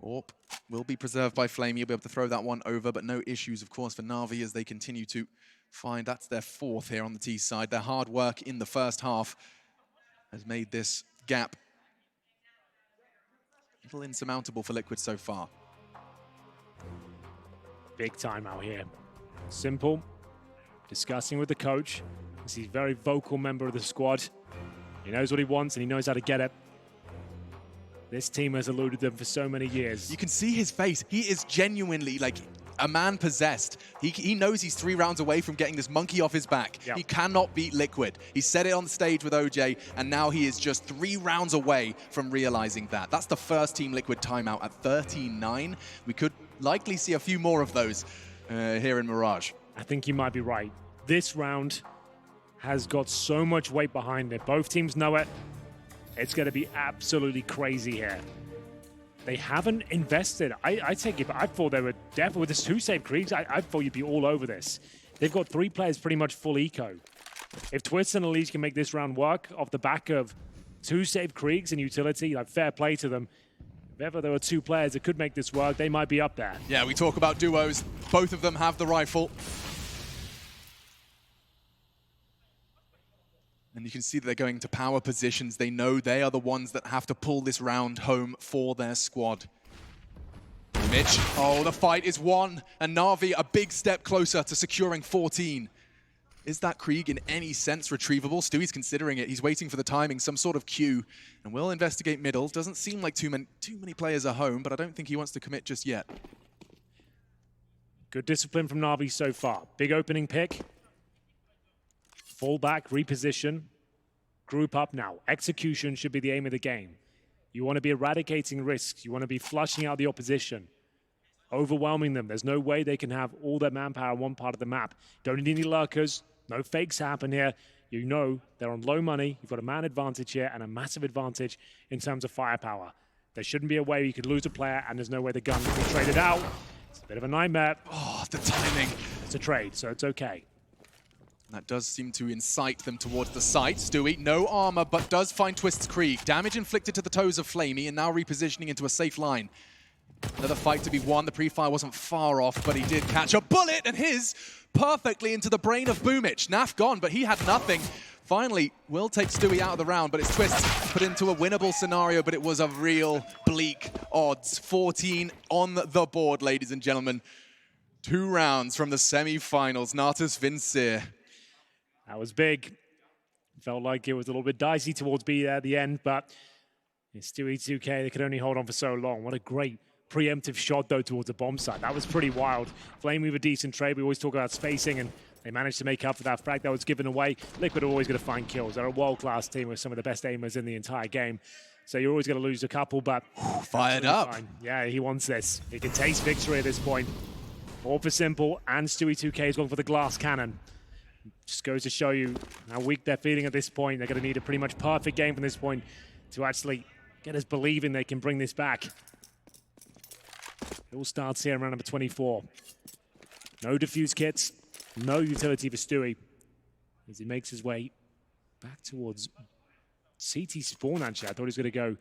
AWP will be preserved by Flame. You'll be able to throw that one over, but no issues, of course, for Navi as they continue to find that's their 4th here on the T side. Their hard work in the first half has made this gap a little insurmountable for Liquid so far. Big time out here. Simple, discussing with the coach. He's a very vocal member of the squad. He knows what he wants and he knows how to get it. This team has eluded them for so many years. You can see his face. He is genuinely like a man possessed. He knows he's 3 rounds away from getting this monkey off his back. Yep. He cannot beat Liquid. He said it on the stage with OJ, and now he is just 3 rounds away from realizing that. That's the first Team Liquid timeout at 13-9. We could likely see a few more of those here in Mirage. I think you might be right. This round has got so much weight behind it. Both teams know it. It's going to be absolutely crazy here. They haven't invested. I take it, but I thought they were definitely with this 2 safe Kriegs. I thought you'd be all over this. They've got 3 players pretty much full eco. If Twist and Elise can make this round work off the back of 2 safe Kriegs and utility, like fair play to them. If ever there were 2 players that could make this work, they might be up there. Yeah, we talk about duos. Both of them have the rifle. And you can see that they're going to power positions. They know they are the ones that have to pull this round home for their squad. Mitch, oh, the fight is won. And Navi a big step closer to securing 14. Is that Krieg in any sense retrievable? Stewie's considering it. He's waiting for the timing, some sort of cue. And we'll investigate middle. Doesn't seem like too many players are home, but I don't think he wants to commit just yet. Good discipline from Navi so far. Big opening pick. Fall back, reposition, group up now. Execution should be the aim of the game. You want to be eradicating risks. You want to be flushing out the opposition, overwhelming them. There's no way they can have all their manpower on one part of the map. Don't need any lurkers. No fakes happen here. You know they're on low money. You've got a man advantage here and a massive advantage in terms of firepower. There shouldn't be a way you could lose a player and there's no way the gun can be traded out. It's a bit of a nightmare. Oh, the timing. It's a trade, so it's okay. That does seem to incite them towards the site. Stewie, no armor, but does find Twist's Krieg. Damage inflicted to the toes of Flamey, and now repositioning into a safe line. Another fight to be won. The pre-fire wasn't far off, but he did catch a bullet, and his perfectly into the brain of Boomich. Naf gone, but he had nothing. finally will take Stewie out of the round, but it's Twist put into a winnable scenario, but it was a real bleak odds. 14 on the board, ladies and gentlemen. 2 rounds from the semi-finals. Natus Vincere. That was big. Felt like it was a little bit dicey towards B there at the end, but it's Stewie 2K. They could only hold on for so long. What a great preemptive shot, though, towards the bomb site. That was pretty wild. Flame with a decent trade. We always talk about spacing, and they managed to make up for that frag that was given away. Liquid are always going to find kills. They're a world-class team with some of the best aimers in the entire game. So you're always going to lose a couple, but... Fired up. Fine. Yeah, he wants this. He can taste victory at this point. All for Simple, and Stewie 2K is going for the glass cannon. Just goes to show you how weak they're feeling at this point. They're going to need a pretty much perfect game from this point to actually get us believing they can bring this back. It all starts here around number 24. No defuse kits, no utility for Stewie as he makes his way back towards CT spawn, actually. I thought he was going to go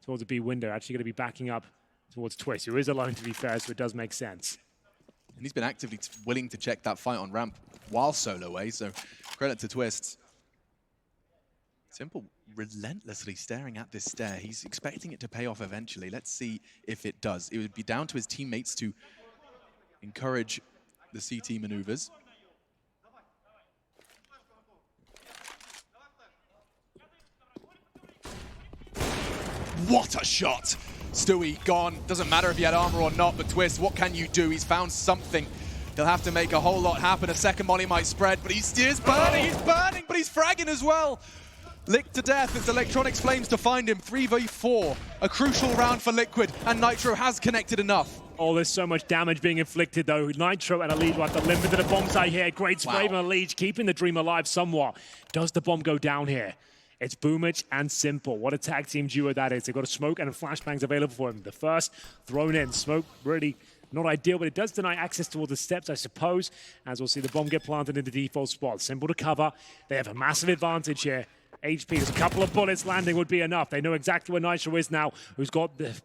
towards the B window. Actually going to be backing up towards Twist, who is alone, to be fair, so it does make sense. And he's been actively willing to check that fight on ramp while solo away, so credit to Twist. Simple relentlessly staring at this stair. He's expecting it to pay off eventually. Let's see if it does. It would be down to his teammates to encourage the CT maneuvers. What a shot! Stewie gone. Doesn't matter if he had armor or not, but Twist, what can you do? He's found something. He'll have to make a whole lot happen. A second molly might spread, but he's burning, but he's fragging as well. Licked to death. It's Electronics Flames to find him. 3v4. A crucial round for Liquid, and Nitro has connected enough. Oh, there's so much damage being inflicted, though. Nitro and Elite will have to limp into the bomb site here. Great spray from Elite, keeping the dream alive somewhat. Does the bomb go down here? It's Boomich and Simple. What a tag team duo that is. They've got a smoke and a flashbangs available for him. The first thrown in. Smoke really not ideal, but it does deny access towards the steps, I suppose, as we'll see the bomb get planted in the default spot. Simple to cover. They have a massive advantage here. HP, there's a couple of bullets landing would be enough. They know exactly where Nitro is now, who's got the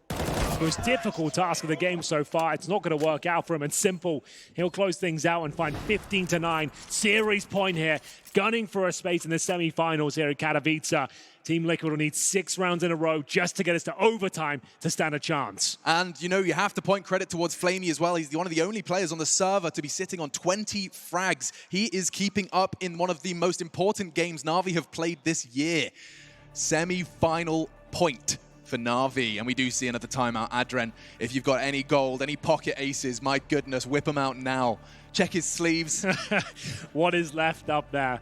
most difficult task of the game so far. It's not going to work out for him, and Simple, he'll close things out and find 15-9. Series point here, gunning for a space in the semi-finals here at Katowice. Team Liquid will need 6 rounds in a row just to get us to overtime to stand a chance. And, you know, you have to point credit towards Flamey as well. He's one of the only players on the server to be sitting on 20 frags. He is keeping up in one of the most important games Navi have played this year. Semi-final point for Navi. And we do see another timeout. Adren, if you've got any gold, any pocket aces, my goodness, whip them out now. Check his sleeves. What is left up there?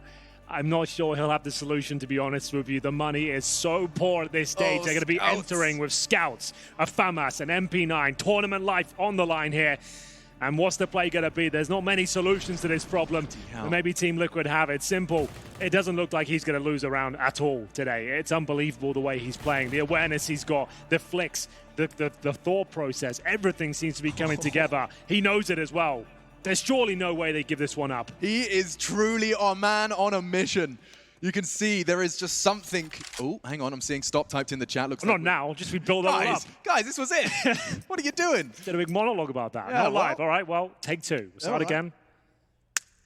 I'm not sure he'll have the solution, to be honest with you. The money is so poor at this stage. They're going to be entering with Scouts, a FAMAS, an MP9, tournament life on the line here. And what's the play going to be? There's not many solutions to this problem. But maybe Team Liquid have it. Simple. It doesn't look like he's going to lose a round at all today. It's unbelievable the way he's playing. The awareness he's got, the flicks, the thought process, everything seems to be coming together. He knows it as well. There's surely no way they give this one up. He is truly a man on a mission. You can see there is just something. Oh, hang on, I'm seeing stop typed in the chat. Looks not now, just we build it up. Guys, this was it. What are you doing? Did a big monologue about that. Yeah, not live. All right, well, take 2. We'll start again.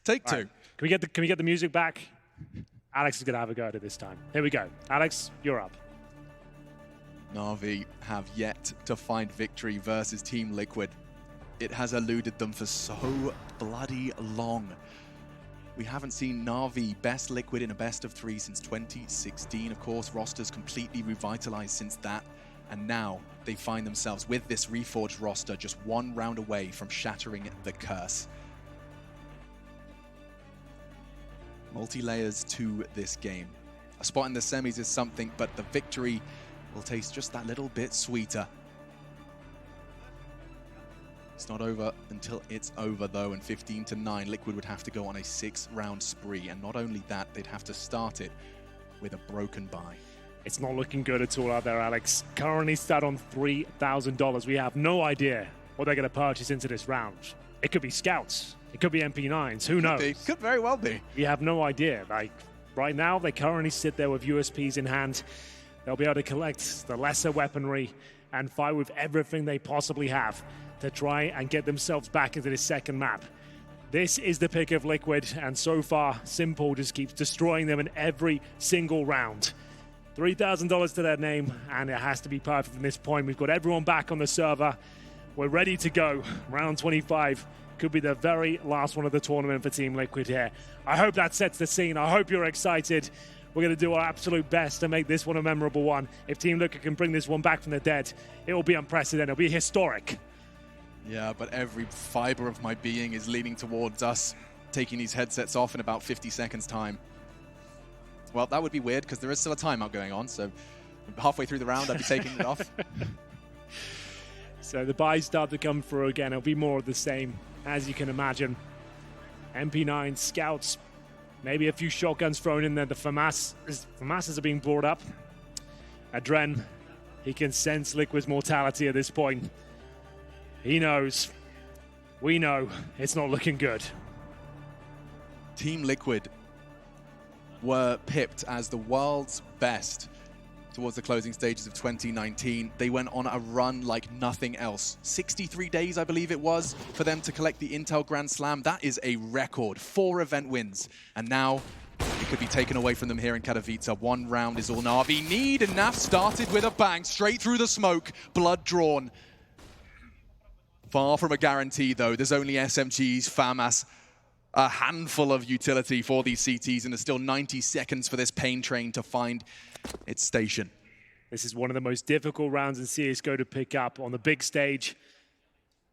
Take 2. Right. Can we get the music back? Alex is going to have a go at it this time. Here we go. Alex, you're up. Navi have yet to find victory versus Team Liquid. It has eluded them for so bloody long. We haven't seen Navi best Liquid in a best of 3 since 2016. Of course, rosters completely revitalized since that. And now they find themselves with this reforged roster just 1 round away from shattering the curse. Multi-layers to this game. A spot in the semis is something, but the victory will taste just that little bit sweeter. It's not over until it's over, though, and 15-9, Liquid would have to go on a 6-round spree, and not only that, they'd have to start it with a broken bye. It's not looking good at all out there, Alex. Currently start on $3,000. We have no idea what they're going to purchase into this round. It could be Scouts. It could be MP9s. Who knows? Could very well be. We have no idea. Like, right now, they currently sit there with USPs in hand. They'll be able to collect the lesser weaponry and fight with everything they possibly have to try and get themselves back into this second map. This is the pick of Liquid, and so far, Simple just keeps destroying them in every single round. $3,000 to their name, and it has to be perfect from this point. We've got everyone back on the server. We're ready to go. Round 25 could be the very last one of the tournament for Team Liquid here. I hope that sets the scene. I hope you're excited. We're going to do our absolute best to make this one a memorable one. If Team Liquid can bring this one back from the dead, it will be unprecedented. It'll be historic. Yeah, but every fiber of my being is leaning towards us taking these headsets off in about 50 seconds time. Well, that would be weird because there is still a timeout going on, so halfway through the round I'd be taking it off. So the buys start to come through again. It'll be more of the same, as you can imagine. MP9 scouts, maybe a few shotguns thrown in there. The FAMASs are being brought up. Adren, he can sense Liquid's mortality at this point. He knows. We know it's not looking good. Team Liquid were pipped as the world's best towards the closing stages of 2019. They went on a run like nothing else. 63 days, I believe it was, for them to collect the Intel Grand Slam. That is a record. 4 event wins. And now it could be taken away from them here in Katowice. One round is all Navi need, and Naf started with a bang, straight through the smoke, blood drawn. Far from a guarantee, though. There's only SMGs, FAMAS, a handful of utility for these CTs, and there's still 90 seconds for this pain train to find its station. This is one of the most difficult rounds in CSGO to pick up on the big stage.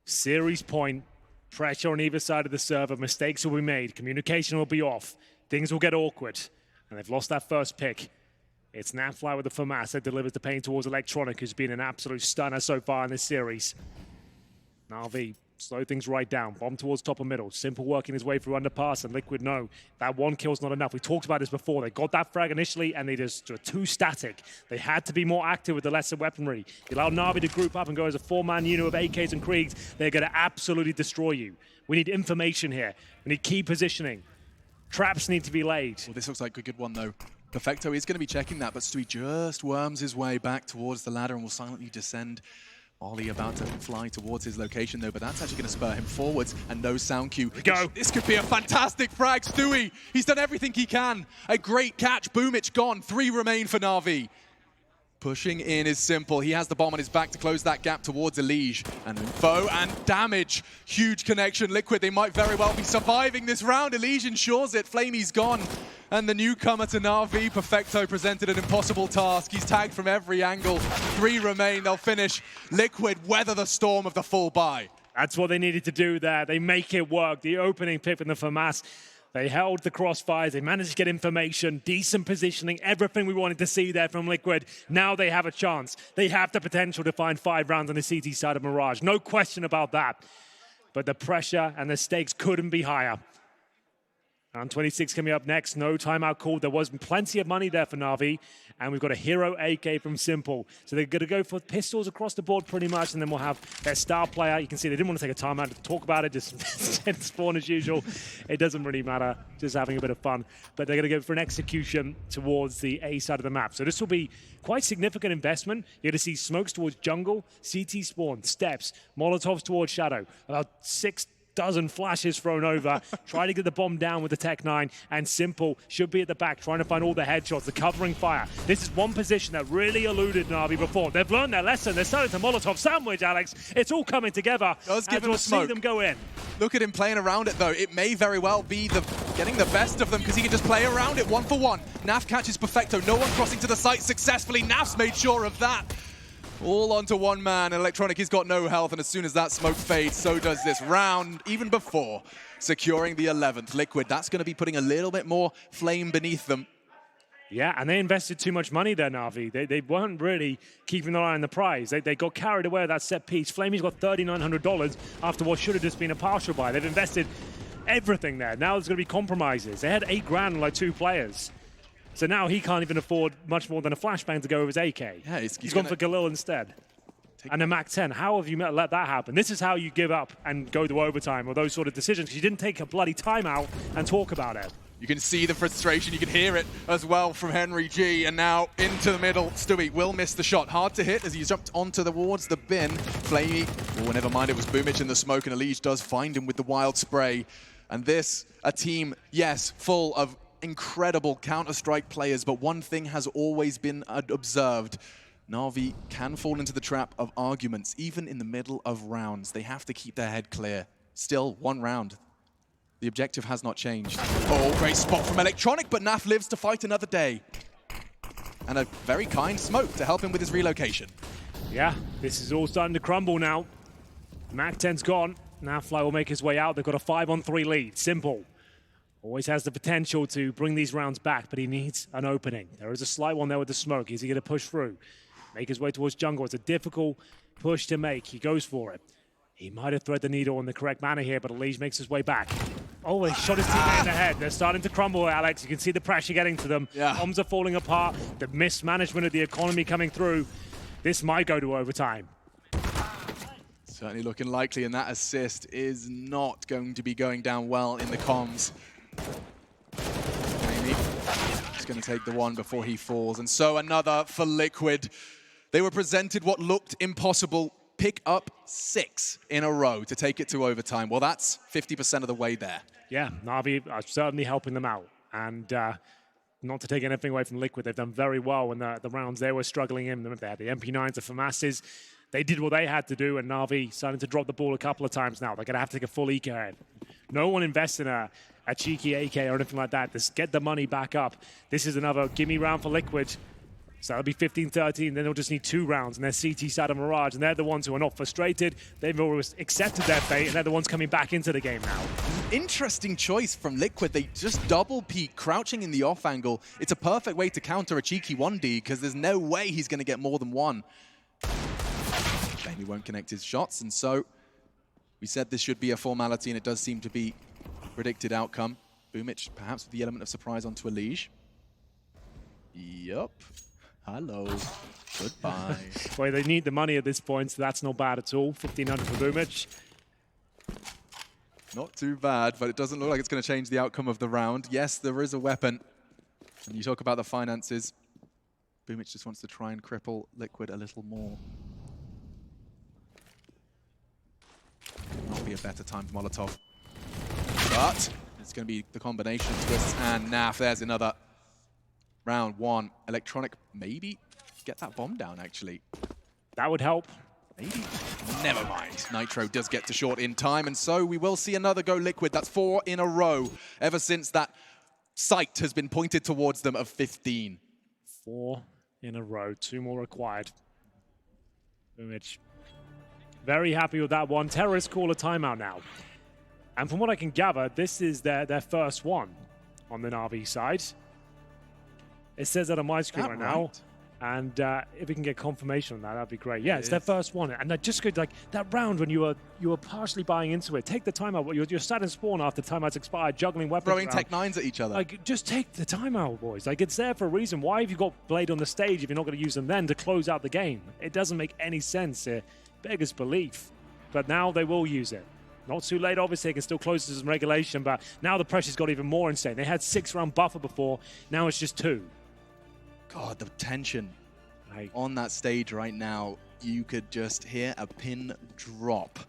Series point, pressure on either side of the server, mistakes will be made, communication will be off, things will get awkward, and they've lost that first pick. It's Nafly with the FAMAS that delivers the pain towards Electronic, who's been an absolute stunner so far in this series. Navi, slow things right down. Bomb towards top of middle. Simple working his way through underpass, and Liquid know that one kill's not enough. We talked about this before. They got that frag initially, and they just were too static. They had to be more active with the lesser weaponry. You allow Navi to group up and go as a 4-man unit of AKs and Kriegs, they're going to absolutely destroy you. We need information here. We need key positioning. Traps need to be laid. Well, this looks like a good one, though. Perfecto is going to be checking that, but Stewie just worms his way back towards the ladder and will silently descend. Ollie about to fly towards his location, though, but that's actually going to spur him forwards, and no sound cue. Go. This could be a fantastic frag. Stewie, he's done everything he can. A great catch. Boomich gone. 3 remain for Navi. Pushing in is Simple. He has the bomb on his back to close that gap towards Elige. And info and damage. Huge connection. Liquid, they might very well be surviving this round. Elige ensures it. Flamey's gone. And the newcomer to Navi, Perfecto, presented an impossible task. He's tagged from every angle. 3 remain. They'll finish. Liquid weather the storm of the full buy. That's what they needed to do there. They make it work. The opening pick from the FAMAS. They held the crossfires, they managed to get information, decent positioning, everything we wanted to see there from Liquid. Now they have a chance. They have the potential to find 5 rounds on the CT side of Mirage. No question about that. But the pressure and the stakes couldn't be higher. Round 26 coming up next. No timeout called. There was plenty of money there for Navi. And we've got a hero AK from Simple. So they're going to go for pistols across the board pretty much. And then we'll have their star player. You can see they didn't want to take a timeout to talk about it. Just spawn as usual. It doesn't really matter. Just having a bit of fun. But they're going to go for an execution towards the A side of the map. So this will be quite significant investment. You're going to see smokes towards jungle, CT spawn, steps, Molotovs towards shadow. About 6 dozen flashes thrown over, trying to get the bomb down with the Tech 9, and Simple should be at the back trying to find all the headshots, the covering fire. This is one position that really eluded Navi before. They've learned their lesson. They're starting to Molotov sandwich, Alex. It's all coming together. Does give him we'll a smoke. See them go in. Look at him playing around it, though. It may very well be getting the best of them because he can just play around it 1 for 1. Naf catches Perfecto. No one crossing to the site successfully. Naf's made sure of that. All onto one man. Electronic, he's got no health, and as soon as that smoke fades, so does this round, even before securing the 11th. Liquid, that's going to be putting a little bit more flame beneath them. Yeah, and they invested too much money there, Navi. They weren't really keeping their eye on the prize. They got carried away with that set piece. Flamey's got $3,900 after what should have just been a partial buy. They've invested everything there. Now there's going to be compromises. They had $8 grand on like 2 players. So now he can't even afford much more than a flashbang to go with his AK. Yeah, he's gone for Galil instead. And a Mac 10. How have you let that happen? This is how you give up and go to overtime or those sort of decisions, because you didn't take a bloody timeout and talk about it. You can see the frustration. You can hear it as well from Henry G. And now into the middle. Stewie will miss the shot. Hard to hit as he jumped onto towards the bin. Flamey, oh, never mind, it was Boomich in the smoke, and Elige does find him with the wild spray. And this, a team, yes, full of incredible Counter-Strike players, but one thing has always been observed. Navi can fall into the trap of arguments, even in the middle of rounds. They have to keep their head clear. Still, 1 round. The objective has not changed. Oh, great spot from Electronic, but Naf lives to fight another day. And a very kind smoke to help him with his relocation. Yeah, this is all starting to crumble now. Mac 10's gone. Nafly will make his way out. They've got a 5-on-3 lead. Simple. Always has the potential to bring these rounds back, but he needs an opening. There is a slight one there with the smoke. Is he going to push through? Make his way towards jungle. It's a difficult push to make. He goes for it. He might have threaded the needle in the correct manner here, but Elige makes his way back. Oh, he shot his teammate in the head. They're starting to crumble, Alex. You can see the pressure getting to them. Yeah. Bombs are falling apart. The mismanagement of the economy coming through. This might go to overtime. Certainly looking likely, and that assist is not going to be going down well in the comms. Maybe just going to take the one before he falls. And so another for Liquid. They were presented what looked impossible. Pick up 6 in a row to take it to overtime. Well, that's 50% of the way there. Yeah, Navi are certainly helping them out. And not to take anything away from Liquid, they've done very well in the rounds they were struggling in. They had the MP9s, the FAMASs. They did what they had to do, and Navi starting to drop the ball a couple of times now. They're going to have to take a full eco in. No one invests in a cheeky AK or anything like that. Just get the money back up. This is another gimme round for Liquid. So that'll be 15-13, then they'll just need 2 rounds, and they're CT side of Mirage, and they're the ones who are not frustrated. They've always accepted their fate, and they're the ones coming back into the game now. Interesting choice from Liquid. They just double peek, crouching in the off angle. It's a perfect way to counter a cheeky 1D, because there's no way he's going to get more than 1. Then he won't connect his shots, and so we said this should be a formality, and it does seem to be predicted outcome. Boomich perhaps with the element of surprise onto Elige. Yup. Hello. Goodbye. Well, they need the money at this point, so that's not bad at all. 1,500 for Boomich. Not too bad, but it doesn't look like it's going to change the outcome of the round. Yes, there is a weapon. And you talk about the finances. Boomich just wants to try and cripple Liquid a little more. Not be a better time for Molotov. But it's going to be the combination of Twists and Naf. There's another. Round 1. Electronic maybe get that bomb down, actually. That would help. Maybe. Never mind. Nitro does get to short in time, and so we will see another go Liquid. That's 4 in a row ever since that sight has been pointed towards them of 15. 4 in a row. 2 more required. Boomich. Very happy with that one. Terrorists call a timeout now. And from what I can gather, this is their first one on the Navi side. It says that on my screen right now, and if we can get confirmation on that, that'd be great. Yeah, it's their first one, and I just could like that round when you were partially buying into it. Take the timeout. You're sat in spawn after timeout's expired, juggling weapons, throwing Tech 9s at each other. Like, just take the timeout, boys. Like, it's there for a reason. Why have you got Blade on the stage if you're not going to use them then to close out the game? It doesn't make any sense. It beggars belief. But now they will use it. Not too late, obviously. They can still close this in regulation, but now the pressure's got even more insane. They had 6-round buffer before. Now it's just 2. God, the tension on that stage right now, you could just hear a pin drop.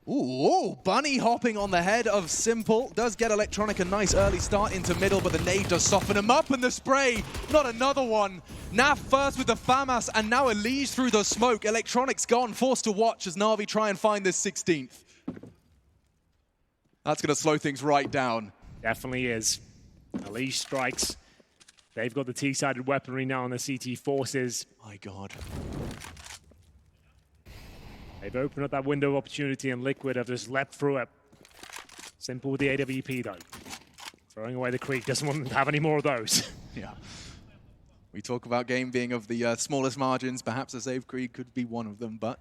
Ooh, bunny hopping on the head of Simple. Does get Electronic a nice early start into middle, but the nade does soften him up, and the spray, not another one. Naf first with the FAMAS, and now Elige through the smoke. Electronic's gone, forced to watch as Navi try and find this 16th. That's going to slow things right down. Definitely is. Elige strikes. They've got the T-sided weaponry now on the CT forces. My God. They've opened up that window of opportunity, and Liquid have just leapt through it. Simple with the AWP, though. Throwing away the Creek. Doesn't want them to have any more of those. Yeah. We talk about game being of the smallest margins. Perhaps a save Creek could be one of them, but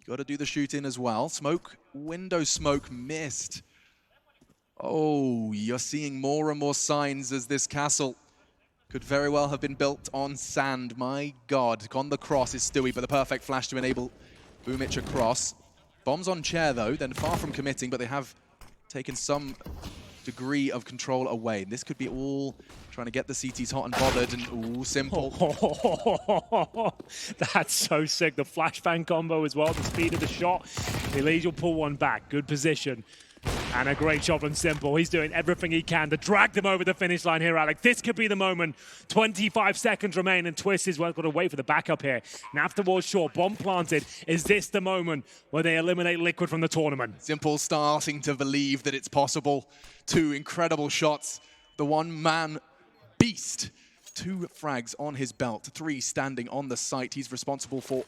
got to do the shooting as well. Smoke, window smoke missed. Oh, you're seeing more and more signs as this castle could very well have been built on sand. My God, on the cross is Stewie, but the perfect flash to enable Boomich across. Bombs on chair though, then far from committing, but they have taken some degree of control away. This could be all trying to get the CTs hot and bothered, and ooh, simple. That's so sick. The flashbang combo as well, the speed of the shot. Elise will pull one back. Good position. And a great shot from Simple. He's doing everything he can to drag them over the finish line here, Alec. This could be the moment. 25 seconds remain, and Twist is well got to wait for the backup here. Nav towards short, bomb planted. Is this the moment where they eliminate Liquid from the tournament? Simple starting to believe that it's possible. 2 incredible shots. The one-man beast. 2 frags on his belt. 3 standing on the site. He's responsible for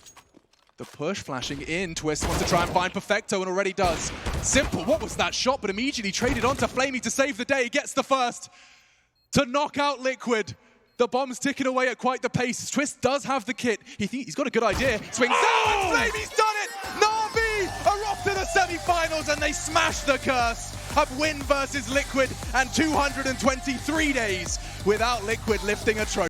the push, flashing in. Twist wants to try and find Perfecto, and already does. Simple, what was that shot? But immediately traded onto Flamey to save the day. He gets the first to knock out Liquid. The bomb's ticking away at quite the pace. Twist does have the kit. He's got a good idea. Swings down, and Flamey's done it! Navi are off to the semi-finals, and they smash the curse of win versus Liquid, and 223 days without Liquid lifting a trophy.